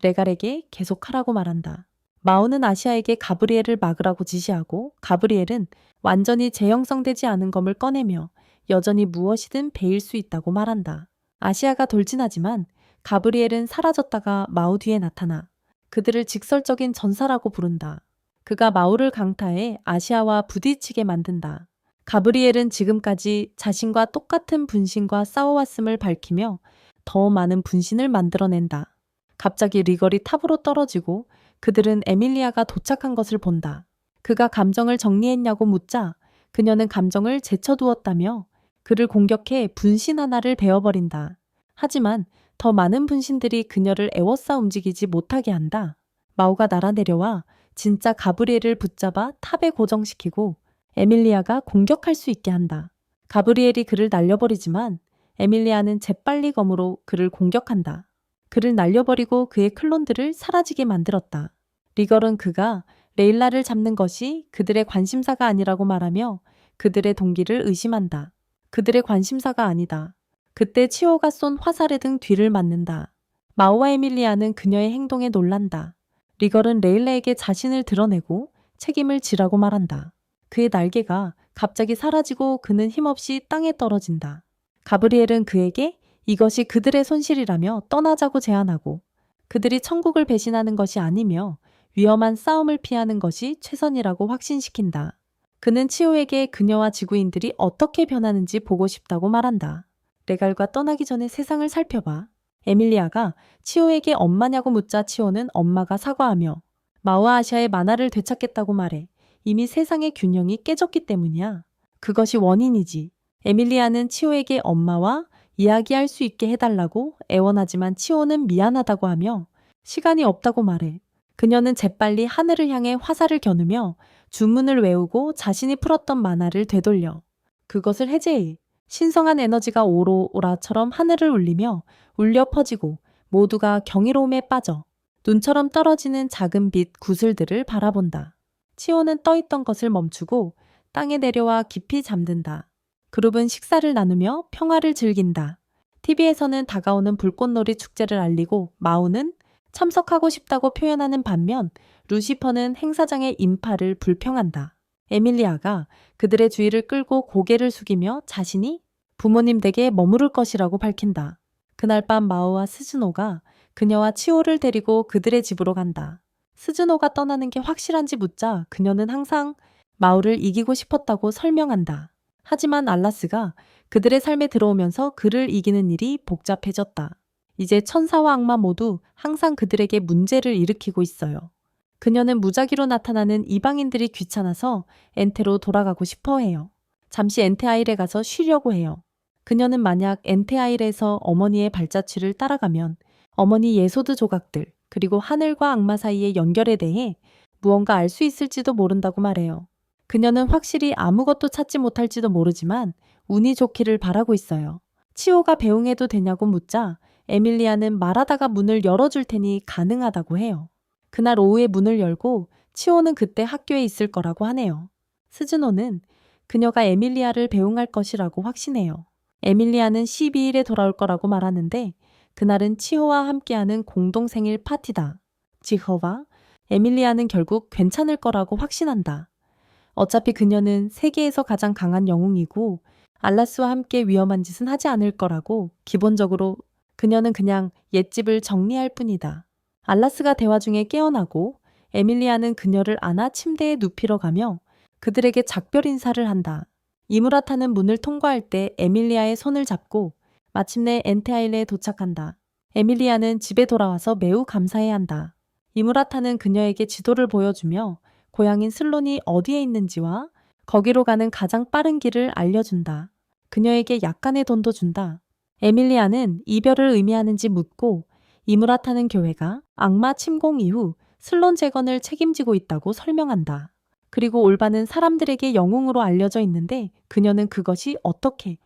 레갈에게 계속하라고 말한다. 마우는 아시아에게 가브리엘을 막으라고 지시하고 가브리엘은 완전히 재형성되지 않은 검을 꺼내며 여전히 무엇이든 베일 수 있다고 말한다. 아시아가 돌진하지만 가브리엘은 사라졌다가 마우 뒤에 나타나 그들을 직설적인 전사라고 부른다. 그가 마우를 강타해 아시아와 부딪히게 만든다. 가브리엘은 지금까지 자신과 똑같은 분신과 싸워왔음을 밝히며 더 많은 분신을 만들어낸다. 갑자기 리걸이 탑으로 떨어지고 그들은 에밀리아가 도착한 것을 본다. 그가 감정을 정리했냐고 묻자 그녀는 감정을 제쳐두었다며 그를 공격해 분신 하나를 베어버린다. 하지만 더 많은 분신들이 그녀를 애워싸 움직이지 못하게 한다. 마오가 날아내려와 진짜 가브리엘을 붙잡아 탑에 고정시키고 에밀리아가 공격할 수 있게 한다. 가브리엘이 그를 날려버리지만 에밀리아는 재빨리 검으로 그를 공격한다. 그를 날려버리고 그의 클론들을 사라지게 만들었다. 리걸은 그가 레일라를 잡는 것이 그들의 관심사가 아니라고 말하며 그들의 동기를 의심한다. 그들의 관심사가 아니다. 그때 치오가 쏜 화살에 등 뒤를 맞는다. 마오와 에밀리아는 그녀의 행동에 놀란다. 리걸은 레일라에게 자신을 드러내고 책임을 지라고 말한다. 그의 날개가 갑자기 사라지고 그는 힘없이 땅에 떨어진다. 가브리엘은 그에게 이것이 그들의 손실이라며 떠나자고 제안하고 그들이 천국을 배신하는 것이 아니며 위험한 싸움을 피하는 것이 최선이라고 확신시킨다. 그는 치오에게 그녀와 지구인들이 어떻게 변하는지 보고 싶다고 말한다. 레갈과 떠나기 전에 세상을 살펴봐. 에밀리아가 치오에게 엄마냐고 묻자 치오는 엄마가 사과하며 마오와 아시아의 만화를 되찾겠다고 말해. 이미 세상의 균형이 깨졌기 때문이야. 그것이 원인이지. 에밀리아는 치오에게 엄마와 이야기할 수 있게 해달라고 애원하지만 치오는 미안하다고 하며 시간이 없다고 말해. 그녀는 재빨리 하늘을 향해 화살을 겨누며 주문을 외우고 자신이 풀었던 만화를 되돌려. 그것을 해제해. 신성한 에너지가 오로라처럼 하늘을 울리며 울려 퍼지고 모두가 경이로움에 빠져 눈처럼 떨어지는 작은 빛 구슬들을 바라본다. 치오는 떠있던 것을 멈추고 땅에 내려와 깊이 잠든다. 그룹은 식사를 나누며 평화를 즐긴다. TV에서는 다가오는 불꽃놀이 축제를 알리고 마오는 참석하고 싶다고 표현하는 반면 루시퍼는 행사장의 인파를 불평한다. 에밀리아가 그들의 주의를 끌고 고개를 숙이며 자신이 부모님 댁에 머무를 것이라고 밝힌다. 그날 밤 마오와 스즈노가 그녀와 치오를 데리고 그들의 집으로 간다. 스즈노가 떠나는 게 확실한지 묻자 그녀는 항상 마오를 이기고 싶었다고 설명한다. 하지만 알라스가 그들의 삶에 들어오면서 그를 이기는 일이 복잡해졌다. 이제 천사와 악마 모두 항상 그들에게 문제를 일으키고 있어요. 그녀는 무작위로 나타나는 이방인들이 귀찮아서 엔테로 돌아가고 싶어 해요. 잠시 엔테아일에 가서 쉬려고 해요. 그녀는 만약 엔테아일에서 어머니의 발자취를 따라가면 어머니 예소드 조각들 그리고 하늘과 악마 사이의 연결에 대해 무언가 알 수 있을지도 모른다고 말해요. 그녀는 확실히 아무것도 찾지 못할지도 모르지만 운이 좋기를 바라고 있어요. 치오가 배웅해도 되냐고 묻자 에밀리아는 말하다가 문을 열어줄 테니 가능하다고 해요. 그날 오후에 문을 열고 치오는 그때 학교에 있을 거라고 하네요. 스즈노는 그녀가 에밀리아를 배웅할 것이라고 확신해요. 에밀리아는 12일에 돌아올 거라고 말하는데 그날은 치오와 함께하는 공동 생일 파티다. 지허와 에밀리아는 결국 괜찮을 거라고 확신한다. 어차피 그녀는 세계에서 가장 강한 영웅이고 알라스와 함께 위험한 짓은 하지 않을 거라고 기본적으로 그녀는 그냥 옛집을 정리할 뿐이다. 알라스가 대화 중에 깨어나고 에밀리아는 그녀를 안아 침대에 눕히러 가며 그들에게 작별 인사를 한다. 이무라타는 문을 통과할 때 에밀리아의 손을 잡고 마침내 엔테아일에 도착한다. 에밀리아는 집에 돌아와서 매우 감사해한다. 이무라타는 그녀에게 지도를 보여주며 고향인 슬론이 어디에 있는지와 거기로 가는 가장 빠른 길을 알려준다. 그녀에게 약간의 돈도 준다. 에밀리아는 이별을 의미하는지 묻고 이무라타는 교회가 악마 침공 이후 슬론 재건을 책임지고 있다고 설명한다. 그리고 올바는 사람들에게 영웅으로 알려져 있는데 그녀는 그것이 어떻게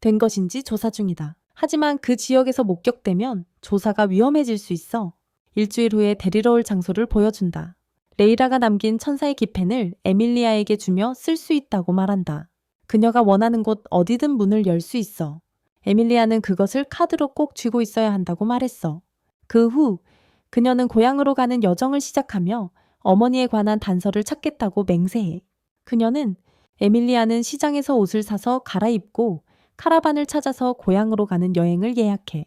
된 것인지 조사 중이다. 하지만 그 지역에서 목격되면 조사가 위험해질 수 있어. 일주일 후에 데리러 올 장소를 보여준다. 레이라가 남긴 천사의 기펜을 에밀리아에게 주며 쓸 수 있다고 말한다. 그녀가 원하는 곳 어디든 문을 열 수 있어. 에밀리아는 그것을 카드로 꼭 쥐고 있어야 한다고 말했어. 그 후 그녀는 고향으로 가는 여정을 시작하며 어머니에 관한 단서를 찾겠다고 맹세해. 그녀는 에밀리아는 시장에서 옷을 사서 갈아입고 카라반을 찾아서 고향으로 가는 여행을 예약해.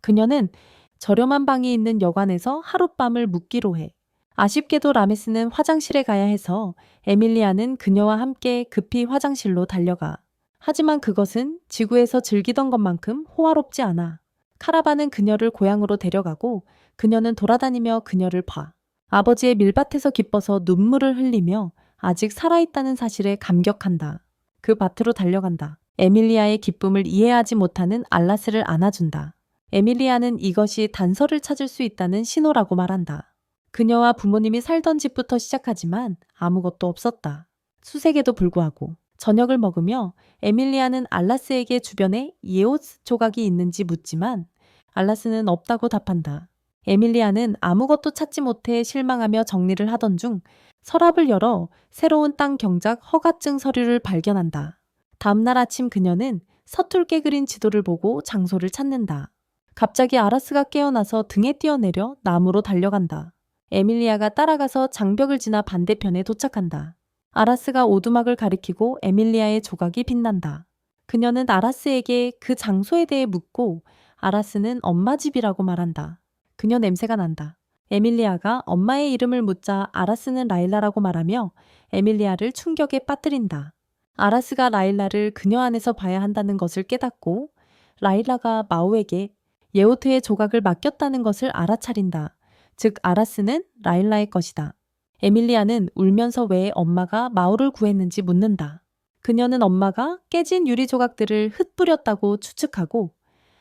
그녀는 저렴한 방이 있는 여관에서 하룻밤을 묵기로 해. 아쉽게도 라메스는 화장실에 가야 해서 에밀리아는 그녀와 함께 급히 화장실로 달려가. 하지만 그것은 지구에서 즐기던 것만큼 호화롭지 않아. 카라반은 그녀를 고향으로 데려가고 그녀는 돌아다니며 그녀를 봐. 아버지의 밀밭에서 기뻐서 눈물을 흘리며 아직 살아있다는 사실에 감격한다. 그 밭으로 달려간다. 에밀리아의 기쁨을 이해하지 못하는 알라스를 안아준다. 에밀리아는 이것이 단서를 찾을 수 있다는 신호라고 말한다. 그녀와 부모님이 살던 집부터 시작하지만 아무것도 없었다. 수색에도 불구하고 저녁을 먹으며 에밀리아는 알라스에게 주변에 예오스 조각이 있는지 묻지만 알라스는 없다고 답한다. 에밀리아는 아무것도 찾지 못해 실망하며 정리를 하던 중 서랍을 열어 새로운 땅 경작 허가증 서류를 발견한다. 다음날 아침 그녀는 서툴게 그린 지도를 보고 장소를 찾는다. 갑자기 아라스가 깨어나서 등에 뛰어내려 나무로 달려간다. 에밀리아가 따라가서 장벽을 지나 반대편에 도착한다. 아라스가 오두막을 가리키고 에밀리아의 조각이 빛난다. 그녀는 아라스에게 그 장소에 대해 묻고 아라스는 엄마 집이라고 말한다. 그녀 냄새가 난다. 에밀리아가 엄마의 이름을 묻자 아라스는 라일라라고 말하며 에밀리아를 충격에 빠뜨린다. 아라스가 라일라를 그녀 안에서 봐야 한다는 것을 깨닫고 라일라가 마오에게 예오트의 조각을 맡겼다는 것을 알아차린다. 즉 아라스는 라일라의 것이다. 에밀리아는 울면서 왜 엄마가 마오를 구했는지 묻는다. 그녀는 엄마가 깨진 유리 조각들을 흩뿌렸다고 추측하고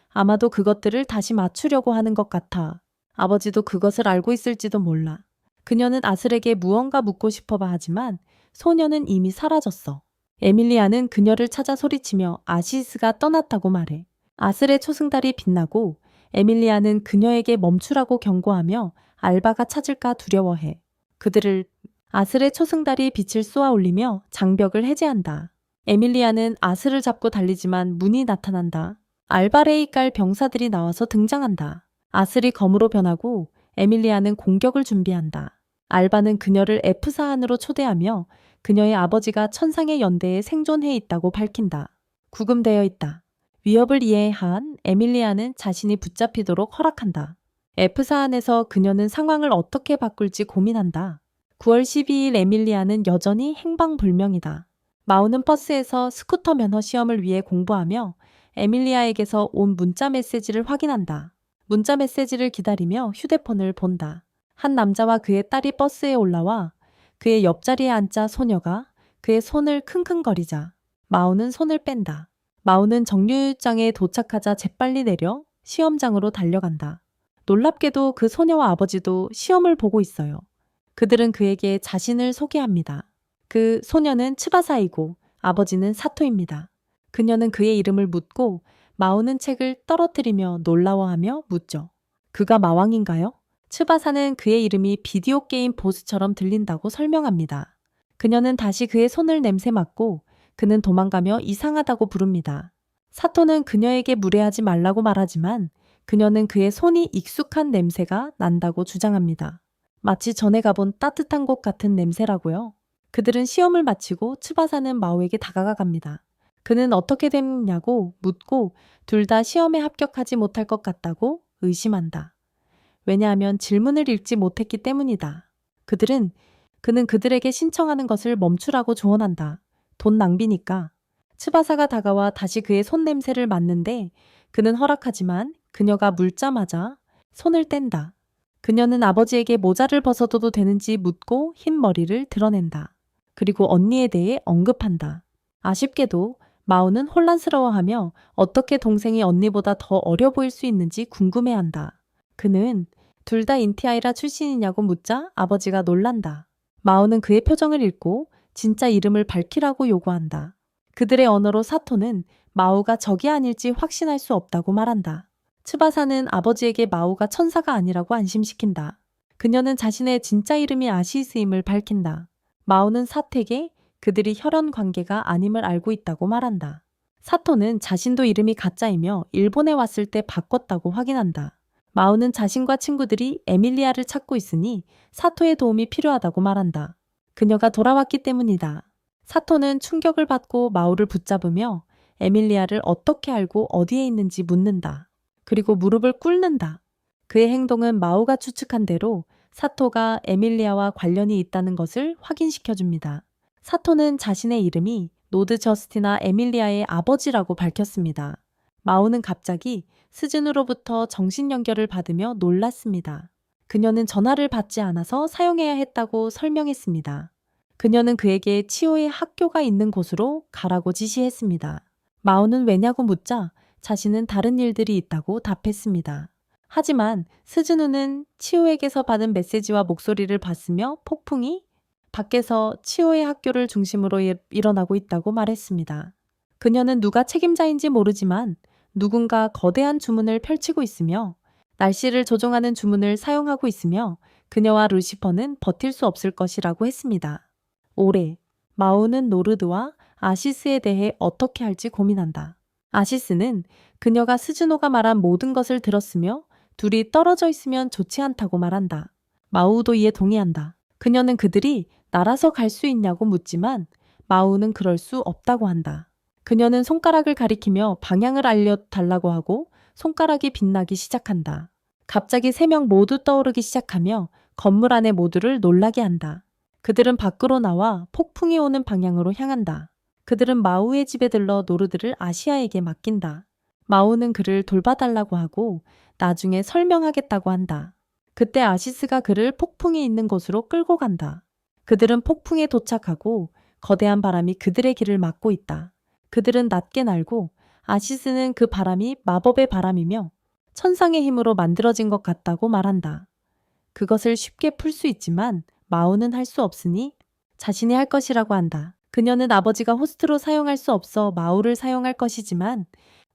아마도 그것들을 다시 맞추려고 하는 것 같아. 아버지도 그것을 알고 있을지도 몰라. 그녀는 아슬에게 무언가 묻고 싶어봐 하지만 소녀는 이미 사라졌어. 에밀리아는 그녀를 찾아 소리치며 아시스가 떠났다고 말해. 아슬의 초승달이 빛나고 에밀리아는 그녀에게 멈추라고 경고하며 알바가 찾을까 두려워해. 그들을 아슬의 초승달이 빛을 쏘아 올리며 장벽을 해제한다. 에밀리아는 아슬을 잡고 달리지만 문이 나타난다. 알바레이 깔 병사들이 나와서 등장한다. 아슬이 검으로 변하고 에밀리아는 공격을 준비한다. 알바는 그녀를 F사 안으로 초대하며 그녀의 아버지가 천상의 연대에 생존해 있다고 밝힌다. 구금되어 있다. 위협을 이해한 에밀리아는 자신이 붙잡히도록 허락한다. F사 안에서 그녀는 상황을 어떻게 바꿀지 고민한다. 9월 12일 에밀리아는 여전히 행방불명이다. 마오는 버스에서 스쿠터 면허 시험을 위해 공부하며 에밀리아에게서 온 문자 메시지를 확인한다. 문자 메시지를 기다리며 휴대폰을 본다. 한 남자와 그의 딸이 버스에 올라와 그의 옆자리에 앉자 소녀가 그의 손을 킁킁거리자 마오는 손을 뺀다. 마오는 정류장에 도착하자 재빨리 내려 시험장으로 달려간다. 놀랍게도 그 소녀와 아버지도 시험을 보고 있어요. 그들은 그에게 자신을 소개합니다. 그 소녀는 츠바사이고 아버지는 사토입니다. 그녀는 그의 이름을 묻고 마오는 책을 떨어뜨리며 놀라워하며 묻죠. 그가 마왕인가요? 츠바사는 그의 이름이 비디오 게임 보스처럼 들린다고 설명합니다. 그녀는 다시 그의 손을 냄새 맡고 그는 도망가며 이상하다고 부릅니다. 사토는 그녀에게 무례하지 말라고 말하지만 그녀는 그의 손이 익숙한 냄새가 난다고 주장합니다. 마치 전에 가본 따뜻한 곳 같은 냄새라고요. 그들은 시험을 마치고 츠바사는 마오에게 다가가 갑니다. 그는 어떻게 됐냐고 묻고 둘 다 시험에 합격하지 못할 것 같다고 의심한다. 왜냐하면 질문을 읽지 못했기 때문이다. 그는 그들에게 신청하는 것을 멈추라고 조언한다. 돈 낭비니까. 츠바사가 다가와 다시 그의 손 냄새를 맡는데 그는 허락하지만 그녀가 물자마자 손을 뗀다. 그녀는 아버지에게 모자를 벗어도 되는지 묻고 흰 머리를 드러낸다. 그리고 언니에 대해 언급한다. 아쉽게도 마오는 혼란스러워하며 어떻게 동생이 언니보다 더 어려 보일 수 있는지 궁금해한다. 그는 둘 다 인티아이라 출신이냐고 묻자 아버지가 놀란다. 마오는 그의 표정을 읽고 진짜 이름을 밝히라고 요구한다. 그들의 언어로 사토는 마오가 적이 아닐지 확신할 수 없다고 말한다. 츠바사는 아버지에게 마오가 천사가 아니라고 안심시킨다. 그녀는 자신의 진짜 이름이 아시스임을 밝힌다. 마오는 사토에게 그들이 혈연 관계가 아님을 알고 있다고 말한다. 사토는 자신도 이름이 가짜이며 일본에 왔을 때 바꿨다고 확인한다. 마오는 자신과 친구들이 에밀리아를 찾고 있으니 사토의 도움이 필요하다고 말한다. 그녀가 돌아왔기 때문이다. 사토는 충격을 받고 마오를 붙잡으며 에밀리아를 어떻게 알고 어디에 있는지 묻는다. 그리고 무릎을 꿇는다. 그의 행동은 마오가 추측한 대로 사토가 에밀리아와 관련이 있다는 것을 확인시켜줍니다. 사토는 자신의 이름이 노드 저스티나 에밀리아의 아버지라고 밝혔습니다. 마오는 갑자기 스즈누로부터 정신 연결을 받으며 놀랐습니다. 그녀는 전화를 받지 않아서 사용해야 했다고 설명했습니다. 그녀는 그에게 치오의 학교가 있는 곳으로 가라고 지시했습니다. 마오는 왜냐고 묻자 자신은 다른 일들이 있다고 답했습니다. 하지만 스즈누는 치오에게서 받은 메시지와 목소리를 봤으며 폭풍이 밖에서 치오의 학교를 중심으로 일어나고 있다고 말했습니다. 그녀는 누가 책임자인지 모르지만 누군가 거대한 주문을 펼치고 있으며 날씨를 조종하는 주문을 사용하고 있으며 그녀와 루시퍼는 버틸 수 없을 것이라고 했습니다. 올해 마오는 노르드와 아시스에 대해 어떻게 할지 고민한다. 아시스는 그녀가 스즈노가 말한 모든 것을 들었으며 둘이 떨어져 있으면 좋지 않다고 말한다. 마우도 이에 동의한다. 그녀는 그들이 날아서 갈 수 있냐고 묻지만 마우는 그럴 수 없다고 한다. 그녀는 손가락을 가리키며 방향을 알려달라고 하고 손가락이 빛나기 시작한다. 갑자기 3명 모두 떠오르기 시작하며 건물 안의 모두를 놀라게 한다. 그들은 밖으로 나와 폭풍이 오는 방향으로 향한다. 그들은 마우의 집에 들러 노르드를 아시아에게 맡긴다. 마우는 그를 돌봐달라고 하고 나중에 설명하겠다고 한다. 그때 아시스가 그를 폭풍이 있는 곳으로 끌고 간다. 그들은 폭풍에 도착하고 거대한 바람이 그들의 길을 막고 있다. 그들은 낮게 날고 아시스는 그 바람이 마법의 바람이며 천상의 힘으로 만들어진 것 같다고 말한다. 그것을 쉽게 풀 수 있지만 마우는 할 수 없으니 자신이 할 것이라고 한다. 그녀는 아버지가 호스트로 사용할 수 없어 마우를 사용할 것이지만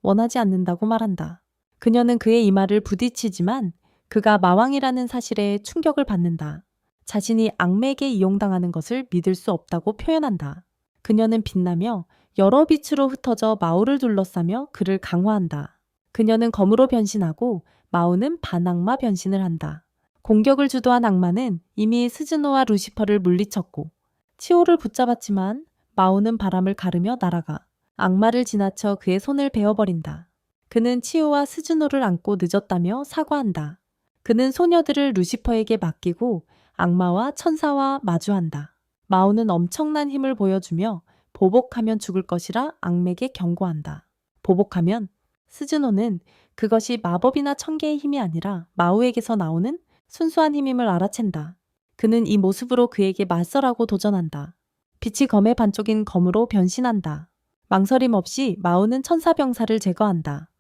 원하지 않는다고 말한다. 그녀는 그의 이마를 부딪히지만 그가 마왕이라는 사실에 충격을 받는다. 자신이 악맥에 이용당하는 것을 믿을 수 없다고 표현한다. 그녀는 빛나며 여러 빛으로 흩어져 마우를 둘러싸며 그를 강화한다. 그녀는 검으로 변신하고 마우는 반악마 변신을 한다. 공격을 주도한 악마는 이미 스즈노와 루시퍼를 물리쳤고 치오를 붙잡았지만 마우는 바람을 가르며 날아가 악마를 지나쳐 그의 손을 베어버린다. 그는 치오와 스즈노를 안고 늦었다며 사과한다. 그는 소녀들을 루시퍼에게 맡기고 악마와 천사와 마주한다. 마우는 엄청난 힘을 보여주며 보복하면 죽을 것이라 악맥에 경고한다. 보복하면 스즈노는 그것이 마법이나 천개의 힘이 아니라 마우에게서 나오는 순수한 힘임을 알아챈다. 그는 이 모습으로 그에게 맞서라고 도전한다. 빛이 검의 반쪽인 검으로 변신한다. 망설임 없이 마우는 천사병사를 제거한다.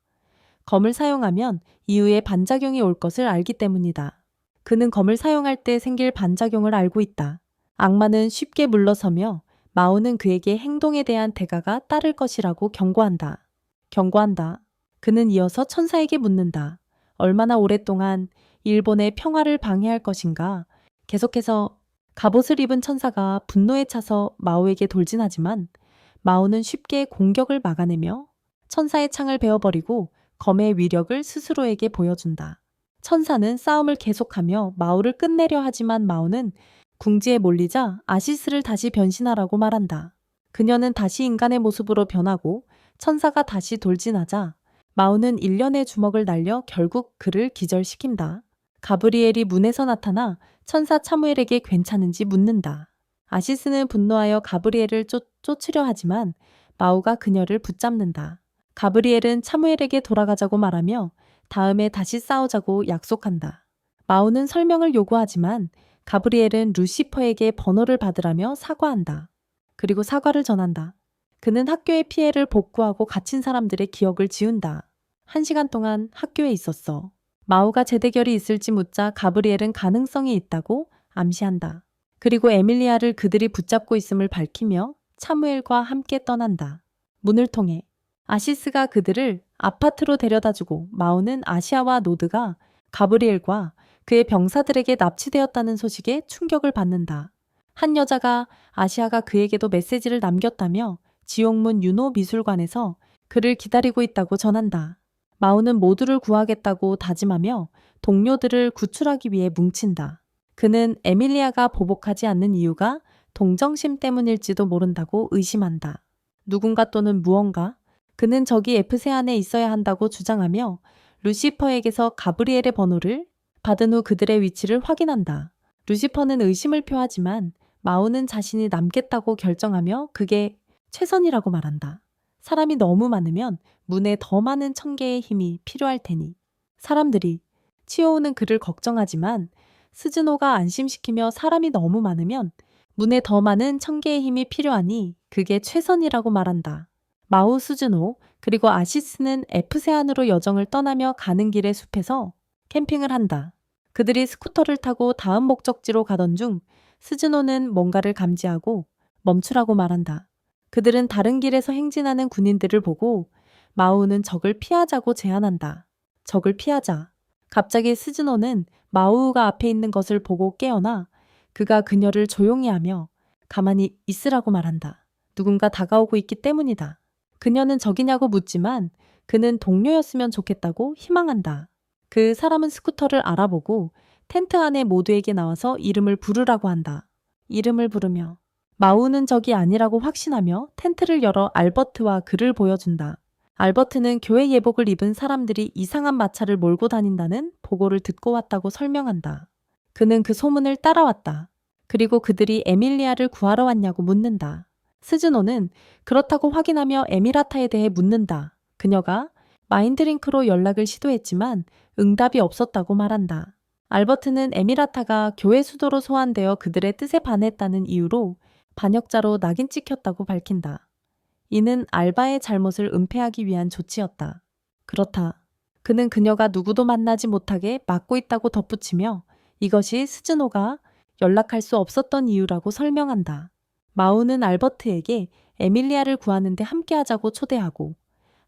검을 사용하면 이후에 반작용이 올 것을 알기 때문이다. 그는 검을 사용할 때 생길 반작용을 알고 있다. 악마는 쉽게 물러서며 마우는 그에게 행동에 대한 대가가 따를 것이라고 경고한다. 그는 이어서 천사에게 묻는다. 얼마나 오랫동안 일본의 평화를 방해할 것인가? 계속해서 갑옷을 입은 천사가 분노에 차서 마우에게 돌진하지만 마우는 쉽게 공격을 막아내며 천사의 창을 베어버리고 검의 위력을 스스로에게 보여준다. 천사는 싸움을 계속하며 마우를 끝내려 하지만 마우는 궁지에 몰리자 아시스를 다시 변신하라고 말한다. 그녀는 다시 인간의 모습으로 변하고 천사가 다시 돌진하자 마우는 일련의 주먹을 날려 결국 그를 기절시킨다. 가브리엘이 문에서 나타나 천사 차무엘에게 괜찮은지 묻는다. 아시스는 분노하여 가브리엘을 쫓으려 하지만 마우가 그녀를 붙잡는다. 가브리엘은 차무엘에게 돌아가자고 말하며 다음에 다시 싸우자고 약속한다. 마우는 설명을 요구하지만 가브리엘은 루시퍼에게 번호를 받으라며 사과한다. 그리고 사과를 전한다. 그는 학교의 피해를 복구하고 갇힌 사람들의 기억을 지운다. 1시간 동안 학교에 있었어. 마우가 재대결이 있을지 묻자 가브리엘은 가능성이 있다고 암시한다. 그리고 에밀리아를 그들이 붙잡고 있음을 밝히며 차무엘과 함께 떠난다. 문을 통해 아시스가 그들을 아파트로 데려다주고 마우는 아시아와 노드가 가브리엘과 그의 병사들에게 납치되었다는 소식에 충격을 받는다. 한 여자가 아시아가 그에게도 메시지를 남겼다며 지옥문 유노 미술관에서 그를 기다리고 있다고 전한다. 마우는 모두를 구하겠다고 다짐하며 동료들을 구출하기 위해 뭉친다. 그는 에밀리아가 보복하지 않는 이유가 동정심 때문일지도 모른다고 의심한다. 누군가 또는 무언가? 그는 저기 F세 안에 있어야 한다고 주장하며 루시퍼에게서 가브리엘의 번호를 받은 후 그들의 위치를 확인한다. 루시퍼는 의심을 표하지만 마우는 자신이 남겠다고 결정하며 그게 최선이라고 말한다. 사람이 너무 많으면 문에 더 많은 천개의 힘이 필요할 테니. 사람들이 치오우는 그를 걱정하지만 스즈노가 안심시키며 사람이 너무 많으면 문에 더 많은 천개의 힘이 필요하니 그게 최선이라고 말한다. 마우, 스즈노, 그리고 아시스는 F세안으로 여정을 떠나며 가는 길의 숲에서 캠핑을 한다. 그들이 스쿠터를 타고 다음 목적지로 가던 중 스즈노는 뭔가를 감지하고 멈추라고 말한다. 그들은 다른 길에서 행진하는 군인들을 보고 마우는 적을 피하자고 제안한다. 적을 피하자. 갑자기 스즈노는 마우가 앞에 있는 것을 보고 깨어나 그가 그녀를 조용히 하며 가만히 있으라고 말한다. 누군가 다가오고 있기 때문이다. 그녀는 적이냐고 묻지만 그는 동료였으면 좋겠다고 희망한다. 그 사람은 스쿠터를 알아보고 텐트 안에 모두에게 나와서 이름을 부르라고 한다. 이름을 부르며 마우는 적이 아니라고 확신하며 텐트를 열어 알버트와 그를 보여준다. 알버트는 교회 예복을 입은 사람들이 이상한 마차를 몰고 다닌다는 보고를 듣고 왔다고 설명한다. 그는 그 소문을 따라왔다. 그리고 그들이 에밀리아를 구하러 왔냐고 묻는다. 스즈노는 그렇다고 확인하며 에미라타에 대해 묻는다. 그녀가 마인드링크로 연락을 시도했지만 응답이 없었다고 말한다. 알버트는 에미라타가 교회 수도로 소환되어 그들의 뜻에 반했다는 이유로 반역자로 낙인 찍혔다고 밝힌다. 이는 알바의 잘못을 은폐하기 위한 조치였다. 그렇다. 그는 그녀가 누구도 만나지 못하게 막고 있다고 덧붙이며 이것이 스즈노가 연락할 수 없었던 이유라고 설명한다. 마우는 알버트에게 에밀리아를 구하는데 함께하자고 초대하고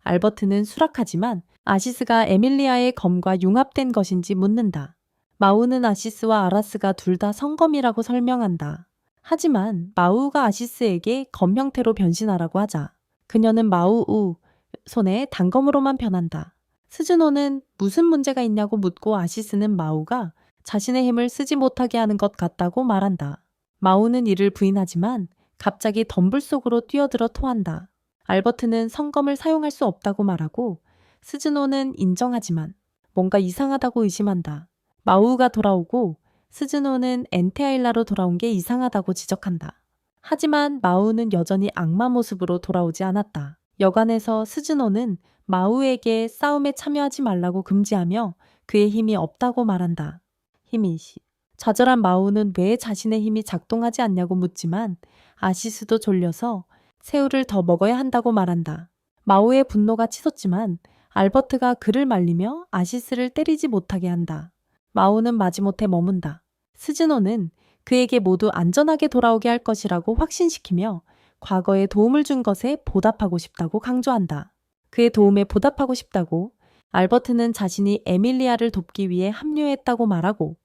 알버트는 수락하지만 아시스가 에밀리아의 검과 융합된 것인지 묻는다. 마우는 아시스와 아라스가 둘 다 성검이라고 설명한다. 하지만 마우가 아시스에게 검 형태로 변신하라고 하자 그녀는 마우 손에 단검으로만 변한다. 스즈노는 무슨 문제가 있냐고 묻고 아시스는 마우가 자신의 힘을 쓰지 못하게 하는 것 같다고 말한다. 마우는 이를 부인하지만 갑자기 덤불 속으로 뛰어들어 토한다. 알버트는 성검을 사용할 수 없다고 말하고 스즈노는 인정하지만 뭔가 이상하다고 의심한다. 마우가 돌아오고 스즈노는 엔테아일라로 돌아온 게 이상하다고 지적한다. 하지만 마우는 여전히 악마 모습으로 돌아오지 않았다. 여관에서 스즈노는 마우에게 싸움에 참여하지 말라고 금지하며 그의 힘이 없다고 말한다. 좌절한 마우는 왜 자신의 힘이 작동하지 않냐고 묻지만 아시스도 졸려서 새우를 더 먹어야 한다고 말한다. 마우의 분노가 치솟지만 알버트가 그를 말리며 아시스를 때리지 못하게 한다. 마우는 마지못해 머문다. 스즈노는 그에게 모두 안전하게 돌아오게 할 것이라고 확신시키며 과거에 도움을 준 것에 보답하고 싶다고 강조한다. 그의 도움에 보답하고 싶다고 알버트는 자신이 에밀리아를 돕기 위해 합류했다고 말하고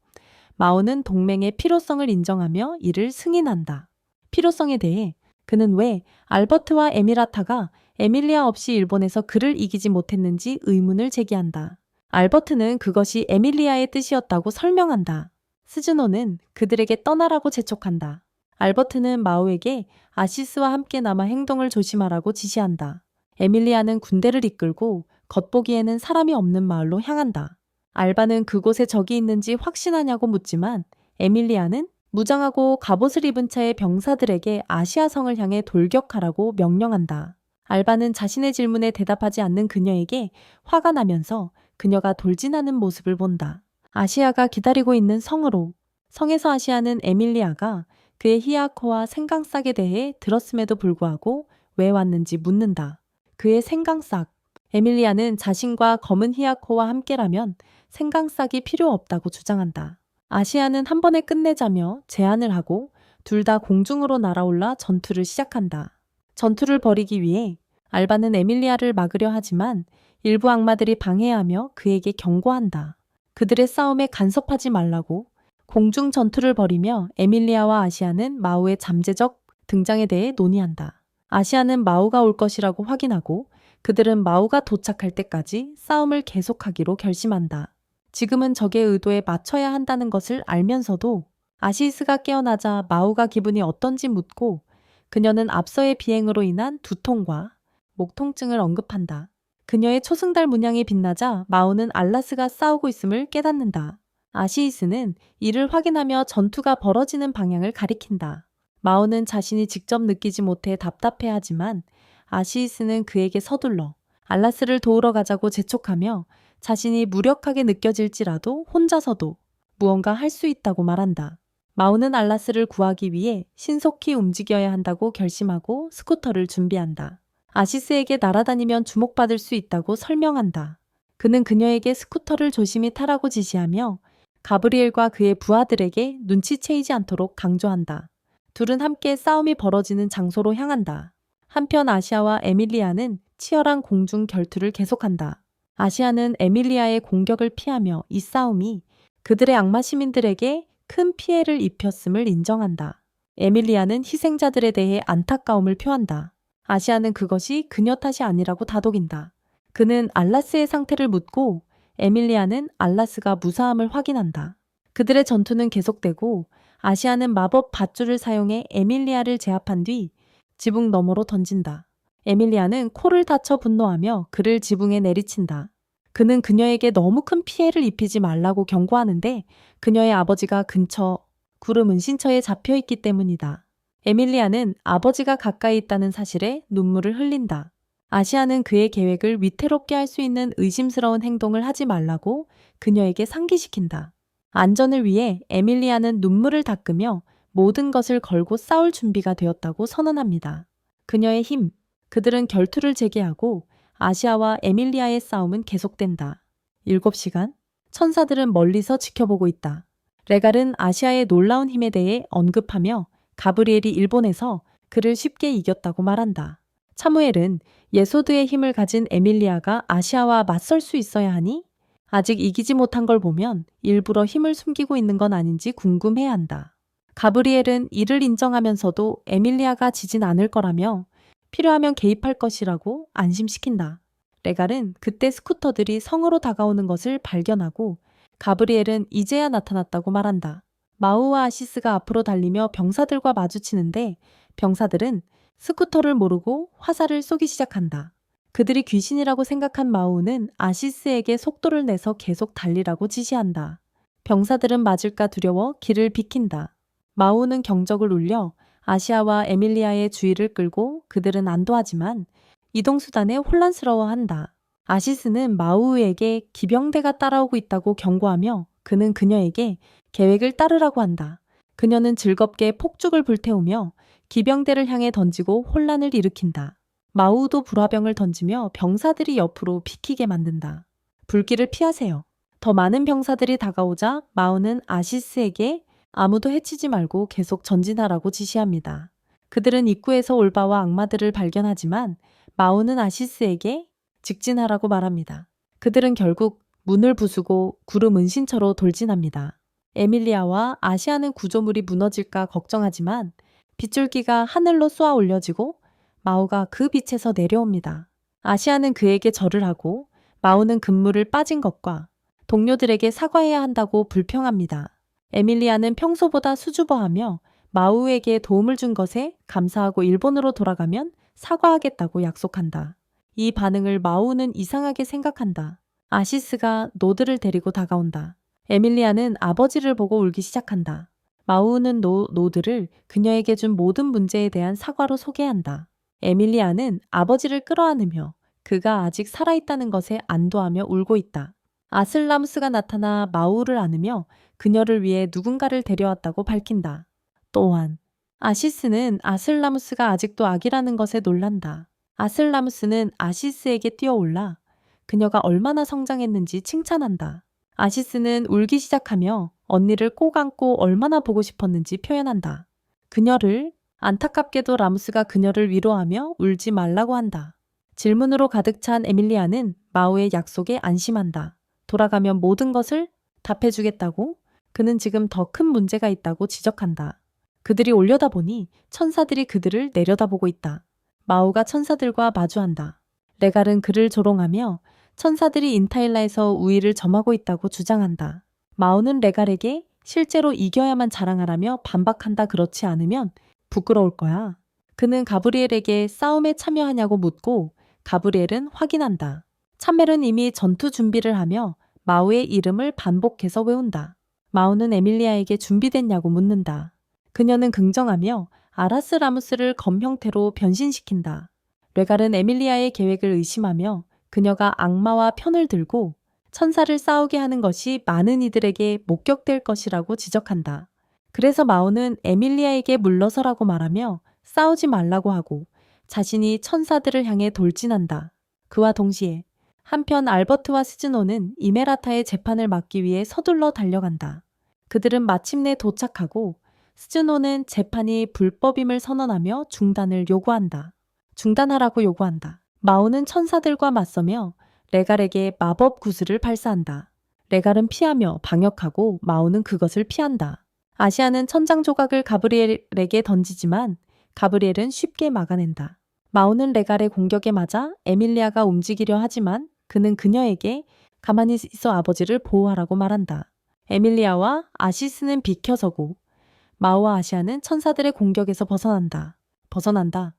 마우는 동맹의 필요성을 인정하며 이를 승인한다. 필요성에 대해 그는 왜 알버트와 에미라타가 에밀리아 없이 일본에서 그를 이기지 못했는지 의문을 제기한다. 알버트는 그것이 에밀리아의 뜻이었다고 설명한다. 스즈노는 그들에게 떠나라고 재촉한다. 알버트는 마우에게 아시스와 함께 남아 행동을 조심하라고 지시한다. 에밀리아는 군대를 이끌고 겉보기에는 사람이 없는 마을로 향한다. 알바는 그곳에 적이 있는지 확신하냐고 묻지만 에밀리아는 무장하고 갑옷을 입은 채의 병사들에게 아시아성을 향해 돌격하라고 명령한다. 알바는 자신의 질문에 대답하지 않는 그녀에게 화가 나면서 그녀가 돌진하는 모습을 본다. 아시아가 기다리고 있는 성으로. 성에서 아시아는 에밀리아가 그의 히아코와 생강싹에 대해 들었음에도 불구하고 왜 왔는지 묻는다. 그의 생강싹. 에밀리아는 자신과 검은 히아코와 함께라면 생강싹이 필요 없다고 주장한다. 아시아는 한 번에 끝내자며 제안을 하고 둘 다 공중으로 날아올라 전투를 시작한다. 전투를 벌이기 위해 알바는 에밀리아를 막으려 하지만 일부 악마들이 방해하며 그에게 경고한다. 그들의 싸움에 간섭하지 말라고. 공중 전투를 벌이며 에밀리아와 아시아는 마우의 잠재적 등장에 대해 논의한다. 아시아는 마우가 올 것이라고 확인하고 그들은 마우가 도착할 때까지 싸움을 계속하기로 결심한다. 지금은 적의 의도에 맞춰야 한다는 것을 알면서도 아시스가 깨어나자 마우가 기분이 어떤지 묻고 그녀는 앞서의 비행으로 인한 두통과 목 통증을 언급한다. 그녀의 초승달 문양이 빛나자 마우는 알라스가 싸우고 있음을 깨닫는다. 아시이스는 이를 확인하며 전투가 벌어지는 방향을 가리킨다. 마오는 자신이 직접 느끼지 못해 답답해하지만 아시이스는 그에게 서둘러 알라스를 도우러 가자고 재촉하며 자신이 무력하게 느껴질지라도 혼자서도 무언가 할 수 있다고 말한다. 마오는 알라스를 구하기 위해 신속히 움직여야 한다고 결심하고 스쿠터를 준비한다. 아시스에게 날아다니면 주목받을 수 있다고 설명한다. 그는 그녀에게 스쿠터를 조심히 타라고 지시하며 가브리엘과 그의 부하들에게 눈치채이지 않도록 강조한다. 둘은 함께 싸움이 벌어지는 장소로 향한다. 한편 아시아와 에밀리아는 치열한 공중 결투를 계속한다. 아시아는 에밀리아의 공격을 피하며 이 싸움이 그들의 악마 시민들에게 큰 피해를 입혔음을 인정한다. 에밀리아는 희생자들에 대해 안타까움을 표한다. 아시아는 그것이 그녀 탓이 아니라고 다독인다. 그는 알라스의 상태를 묻고 에밀리아는 알라스가 무사함을 확인한다. 그들의 전투는 계속되고 아시아는 마법 밧줄을 사용해 에밀리아를 제압한 뒤 지붕 너머로 던진다. 에밀리아는 코를 다쳐 분노하며 그를 지붕에 내리친다. 그는 그녀에게 너무 큰 피해를 입히지 말라고 경고하는데 그녀의 아버지가 근처 구름 은신처에 잡혀있기 때문이다. 에밀리아는 아버지가 가까이 있다는 사실에 눈물을 흘린다. 아시아는 그의 계획을 위태롭게 할 수 있는 의심스러운 행동을 하지 말라고 그녀에게 상기시킨다. 안전을 위해 에밀리아는 눈물을 닦으며 모든 것을 걸고 싸울 준비가 되었다고 선언합니다. 그녀의 힘, 그들은 결투를 재개하고 아시아와 에밀리아의 싸움은 계속된다. 7시간, 천사들은 멀리서 지켜보고 있다. 레갈은 아시아의 놀라운 힘에 대해 언급하며 가브리엘이 일본에서 그를 쉽게 이겼다고 말한다. 차무엘은 예소드의 힘을 가진 에밀리아가 아시아와 맞설 수 있어야 하니 아직 이기지 못한 걸 보면 일부러 힘을 숨기고 있는 건 아닌지 궁금해한다. 가브리엘은 이를 인정하면서도 에밀리아가 지진 않을 거라며 필요하면 개입할 것이라고 안심시킨다. 레갈은 그때 스쿠터들이 성으로 다가오는 것을 발견하고 가브리엘은 이제야 나타났다고 말한다. 마우와 아시스가 앞으로 달리며 병사들과 마주치는데 병사들은 스쿠터를 모르고 화살을 쏘기 시작한다. 그들이 귀신이라고 생각한 마우는 아시스에게 속도를 내서 계속 달리라고 지시한다. 병사들은 맞을까 두려워 길을 비킨다. 마우는 경적을 울려 아시아와 에밀리아의 주의를 끌고 그들은 안도하지만 이동수단에 혼란스러워한다. 아시스는 마우에게 기병대가 따라오고 있다고 경고하며 그는 그녀에게 계획을 따르라고 한다. 그녀는 즐겁게 폭죽을 불태우며 기병대를 향해 던지고 혼란을 일으킨다. 마우도 불화병을 던지며 병사들이 옆으로 비키게 만든다. 불길을 피하세요. 더 많은 병사들이 다가오자 마우는 아시스에게 아무도 해치지 말고 계속 전진하라고 지시합니다. 그들은 입구에서 올바와 악마들을 발견하지만 마우는 아시스에게 직진하라고 말합니다. 그들은 결국 문을 부수고 구름 은신처로 돌진합니다. 에밀리아와 아시아는 구조물이 무너질까 걱정하지만 빗줄기가 하늘로 쏘아 올려지고 마우가 그 빛에서 내려옵니다. 아시아는 그에게 절을 하고 마우는 금물을 빠진 것과 동료들에게 사과해야 한다고 불평합니다. 에밀리아는 평소보다 수줍어하며 마우에게 도움을 준 것에 감사하고 일본으로 돌아가면 사과하겠다고 약속한다. 이 반응을 마우는 이상하게 생각한다. 아시스가 노드를 데리고 다가온다. 에밀리아는 아버지를 보고 울기 시작한다. 마우는 노드를 그녀에게 준 모든 문제에 대한 사과로 소개한다. 에밀리아는 아버지를 끌어안으며 그가 아직 살아있다는 것에 안도하며 울고 있다. 아슬라무스가 나타나 마우를 안으며 그녀를 위해 누군가를 데려왔다고 밝힌다. 또한 아시스는 아슬라무스가 아직도 아기라는 것에 놀란다. 아슬라무스는 아시스에게 뛰어올라 그녀가 얼마나 성장했는지 칭찬한다. 아시스는 울기 시작하며 언니를 꼭 안고 얼마나 보고 싶었는지 표현한다. 그녀를 안타깝게도 라무스가 그녀를 위로하며 울지 말라고 한다. 질문으로 가득 찬 에밀리아는 마우의 약속에 안심한다. 돌아가면 모든 것을 답해주겠다고 그는 지금 더 큰 문제가 있다고 지적한다. 그들이 올려다보니 천사들이 그들을 내려다보고 있다. 마우가 천사들과 마주한다. 레갈은 그를 조롱하며 천사들이 인타일라에서 우위를 점하고 있다고 주장한다. 마우는 레갈에게 실제로 이겨야만 자랑하라며 반박한다. 그렇지 않으면 부끄러울 거야. 그는 가브리엘에게 싸움에 참여하냐고 묻고 가브리엘은 확인한다. 차멜은 이미 전투 준비를 하며 마우의 이름을 반복해서 외운다. 마오는 에밀리아에게 준비됐냐고 묻는다. 그녀는 긍정하며 아라스라무스를 검 형태로 변신시킨다. 레갈은 에밀리아의 계획을 의심하며 그녀가 악마와 편을 들고 천사를 싸우게 하는 것이 많은 이들에게 목격될 것이라고 지적한다. 그래서 마오는 에밀리아에게 물러서라고 말하며 싸우지 말라고 하고 자신이 천사들을 향해 돌진한다. 그와 동시에 한편 알버트와 스즈노는 이메라타의 재판을 막기 위해 서둘러 달려간다. 그들은 마침내 도착하고 스즈노는 재판이 불법임을 선언하며 중단을 요구한다. 중단하라고 요구한다. 마오는 천사들과 맞서며 레갈에게 마법 구슬을 발사한다. 레갈은 피하며 방역하고 마오는 그것을 피한다. 아시아는 천장 조각을 가브리엘에게 던지지만 가브리엘은 쉽게 막아낸다. 마오는 레갈의 공격에 맞아 에밀리아가 움직이려 하지만 그는 그녀에게 가만히 있어 아버지를 보호하라고 말한다. 에밀리아와 아시스는 비켜서고 마오와 아시아는 천사들의 공격에서 벗어난다.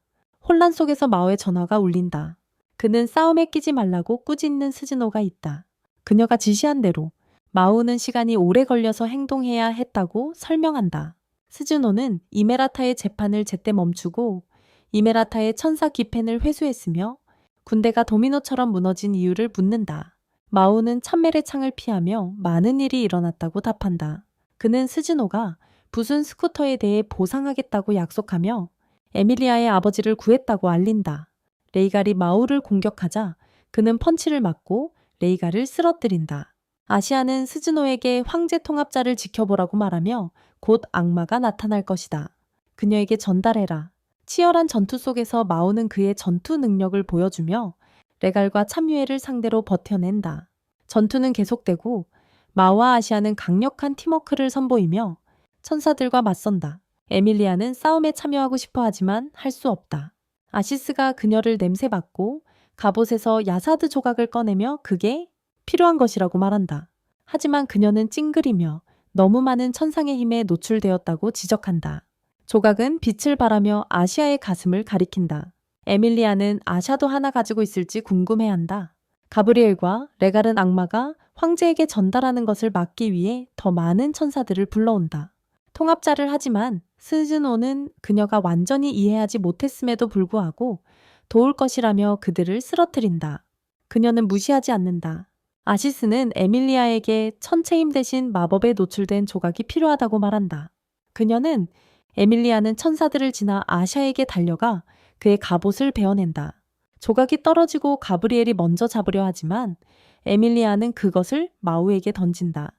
혼란 속에서 마오의 전화가 울린다. 그는 싸움에 끼지 말라고 꾸짖는 스즈노가 있다. 그녀가 지시한 대로 마오는 시간이 오래 걸려서 행동해야 했다고 설명한다. 스즈노는 이메라타의 재판을 제때 멈추고 이메라타의 천사 기펜을 회수했으며 군대가 도미노처럼 무너진 이유를 묻는다. 마오는 참멜의 창을 피하며 많은 일이 일어났다고 답한다. 그는 스즈노가 부순 스쿠터에 대해 보상하겠다고 약속하며 에밀리아의 아버지를 구했다고 알린다. 레이갈이 마오를 공격하자 그는 펀치를 맞고 레이갈을 쓰러뜨린다. 아시아는 스즈노에게 황제 통합자를 지켜보라고 말하며 곧 악마가 나타날 것이다. 그녀에게 전달해라. 치열한 전투 속에서 마오는 그의 전투 능력을 보여주며 레갈과 참유엘을 상대로 버텨낸다. 전투는 계속되고 마오와 아시아는 강력한 팀워크를 선보이며 천사들과 맞선다. 에밀리아는 싸움에 참여하고 싶어 하지만 할 수 없다. 아시스가 그녀를 냄새맡고 갑옷에서 야사드 조각을 꺼내며 그게 필요한 것이라고 말한다. 하지만 그녀는 찡그리며 너무 많은 천상의 힘에 노출되었다고 지적한다. 조각은 빛을 발하며 아시아의 가슴을 가리킨다. 에밀리아는 아샤도 하나 가지고 있을지 궁금해한다. 가브리엘과 레갈은 악마가 황제에게 전달하는 것을 막기 위해 더 많은 천사들을 불러온다. 통합자를 하지만 스즈노는 그녀가 완전히 이해하지 못했음에도 불구하고 도울 것이라며 그들을 쓰러뜨린다. 그녀는 무시하지 않는다. 아시스는 에밀리아에게 천체 힘 대신 마법에 노출된 조각이 필요하다고 말한다. 그녀는 에밀리아는 천사들을 지나 아샤에게 달려가 그의 갑옷을 베어낸다. 조각이 떨어지고 가브리엘이 먼저 잡으려 하지만 에밀리아는 그것을 마우에게 던진다.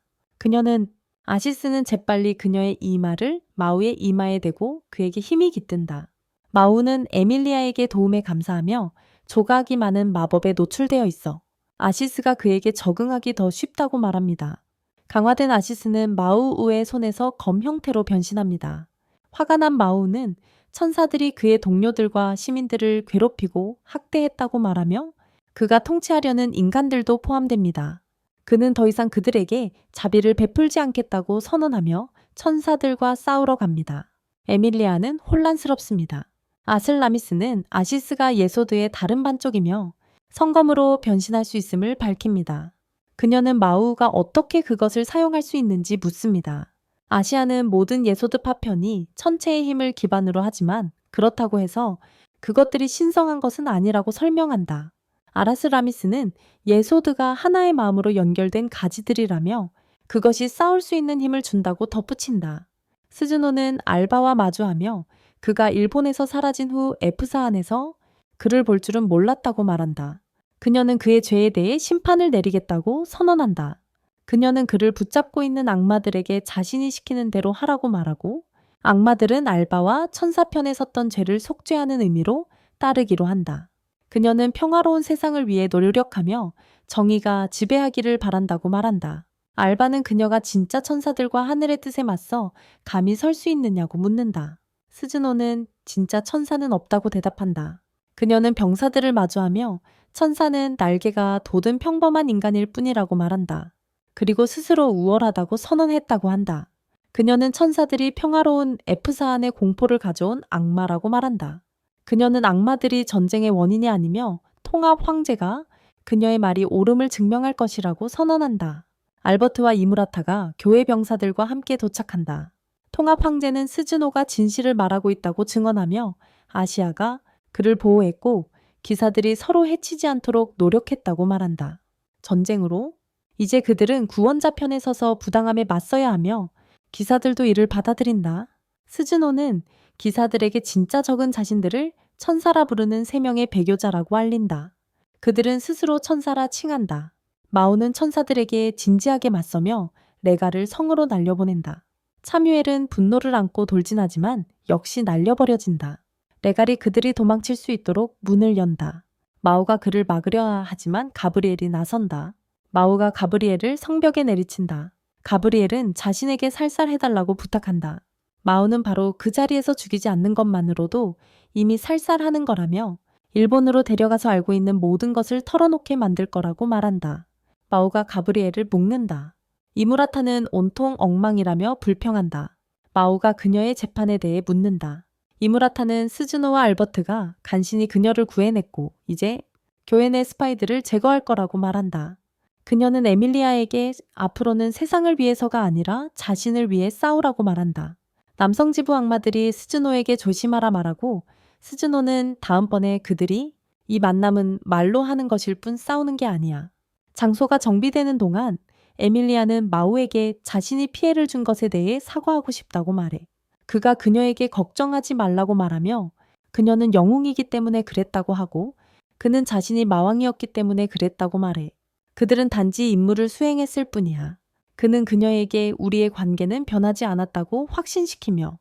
아시스는 재빨리 그녀의 이마를 마우의 이마에 대고 그에게 힘이 깃든다. 마우는 에밀리아에게 도움에 감사하며 조각이 많은 마법에 노출되어 있어 아시스가 그에게 적응하기 더 쉽다고 말합니다. 강화된 아시스는 마우우의 손에서 검 형태로 변신합니다. 화가 난 마우는 천사들이 그의 동료들과 시민들을 괴롭히고 학대했다고 말하며 그가 통치하려는 인간들도 포함됩니다. 그는 더 이상 그들에게 자비를 베풀지 않겠다고 선언하며 천사들과 싸우러 갑니다. 에밀리아는 혼란스럽습니다. 아슬라미스는 아시스가 예소드의 다른 반쪽이며 성검으로 변신할 수 있음을 밝힙니다. 그녀는 마우가 어떻게 그것을 사용할 수 있는지 묻습니다. 아시아는 모든 예소드 파편이 천체의 힘을 기반으로 하지만 그렇다고 해서 그것들이 신성한 것은 아니라고 설명한다. 아라스라미스는 예소드가 하나의 마음으로 연결된 가지들이라며 그것이 싸울 수 있는 힘을 준다고 덧붙인다. 스즈노는 알바와 마주하며 그가 일본에서 사라진 후 F사 안에서 그를 볼 줄은 몰랐다고 말한다. 그녀는 그의 죄에 대해 심판을 내리겠다고 선언한다. 그녀는 그를 붙잡고 있는 악마들에게 자신이 시키는 대로 하라고 말하고 악마들은 알바와 천사편에 섰던 죄를 속죄하는 의미로 따르기로 한다. 그녀는 평화로운 세상을 위해 노력하며 정의가 지배하기를 바란다고 말한다. 알바는 그녀가 진짜 천사들과 하늘의 뜻에 맞서 감히 설 수 있느냐고 묻는다. 스즈노는 진짜 천사는 없다고 대답한다. 그녀는 병사들을 마주하며 천사는 날개가 돋은 평범한 인간일 뿐이라고 말한다. 그리고 스스로 우월하다고 선언했다고 한다. 그녀는 천사들이 평화로운 F사 안에 공포를 가져온 악마라고 말한다. 그녀는 악마들이 전쟁의 원인이 아니며 통합 황제가 그녀의 말이 옳음을 증명할 것이라고 선언한다. 알버트와 이무라타가 교회 병사들과 함께 도착한다. 통합 황제는 스즈노가 진실을 말하고 있다고 증언하며 아시아가 그를 보호했고 기사들이 서로 해치지 않도록 노력했다고 말한다. 전쟁으로 이제 그들은 구원자 편에 서서 부당함에 맞서야 하며 기사들도 이를 받아들인다. 스즈노는 기사들에게 진짜 적은 자신들을 천사라 부르는 세 명의 배교자라고 알린다. 그들은 스스로 천사라 칭한다. 마오는 천사들에게 진지하게 맞서며 레가를 성으로 날려보낸다. 차뮤엘은 분노를 안고 돌진하지만 역시 날려버려진다. 레갈이 그들이 도망칠 수 있도록 문을 연다. 마오가 그를 막으려 하지만 가브리엘이 나선다. 마오가 가브리엘을 성벽에 내리친다. 가브리엘은 자신에게 살살해달라고 부탁한다. 마오는 바로 그 자리에서 죽이지 않는 것만으로도 이미 살살하는 거라며 일본으로 데려가서 알고 있는 모든 것을 털어놓게 만들 거라고 말한다. 마오가 가브리엘을 묶는다. 이무라타는 온통 엉망이라며 불평한다. 마오가 그녀의 재판에 대해 묻는다. 이무라타는 스즈노와 알버트가 간신히 그녀를 구해냈고 이제 교회 내 스파이들을 제거할 거라고 말한다. 그녀는 에밀리아에게 앞으로는 세상을 위해서가 아니라 자신을 위해 싸우라고 말한다. 남성 지부 악마들이 스즈노에게 조심하라 말하고 스즈노는 다음번에 그들이 이 만남은 말로 하는 것일 뿐 싸우는 게 아니야. 장소가 정비되는 동안 에밀리아는 마오에게 자신이 피해를 준 것에 대해 사과하고 싶다고 말해. 그가 그녀에게 걱정하지 말라고 말하며 그녀는 영웅이기 때문에 그랬다고 하고 그는 자신이 마왕이었기 때문에 그랬다고 말해. 그들은 단지 임무를 수행했을 뿐이야. 그는 그녀에게 우리의 관계는 변하지 않았다고 확신시키며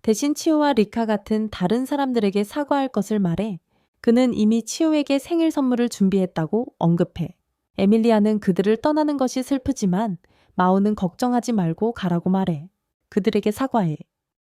대신 치오와 리카 같은 다른 사람들에게 사과할 것을 말해 그는 이미 치오에게 생일 선물을 준비했다고 언급해. 에밀리아는 그들을 떠나는 것이 슬프지만 마오는 걱정하지 말고 가라고 말해. 그들에게 사과해.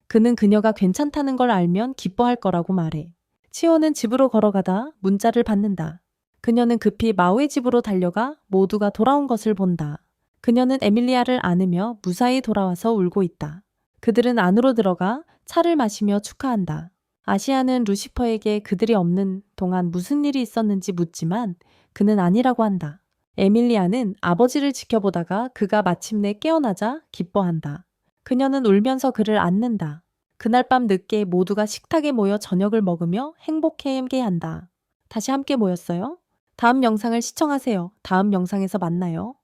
그는 그녀가 괜찮다는 걸 알면 기뻐할 거라고 말해. 치오는 집으로 걸어가다 문자를 받는다. 그녀는 급히 마오의 집으로 달려가 모두가 돌아온 것을 본다. 그녀는 에밀리아를 안으며 무사히 돌아와서 울고 있다. 그들은 안으로 들어가 차를 마시며 축하한다. 아시아는 루시퍼에게 그들이 없는 동안 무슨 일이 있었는지 묻지만 그는 아니라고 한다. 에밀리아는 아버지를 지켜보다가 그가 마침내 깨어나자 기뻐한다. 그녀는 울면서 그를 안는다. 그날 밤 늦게 모두가 식탁에 모여 저녁을 먹으며 행복해 한다. 다시 함께 모였어요? 다음 영상을 시청하세요. 다음 영상에서 만나요.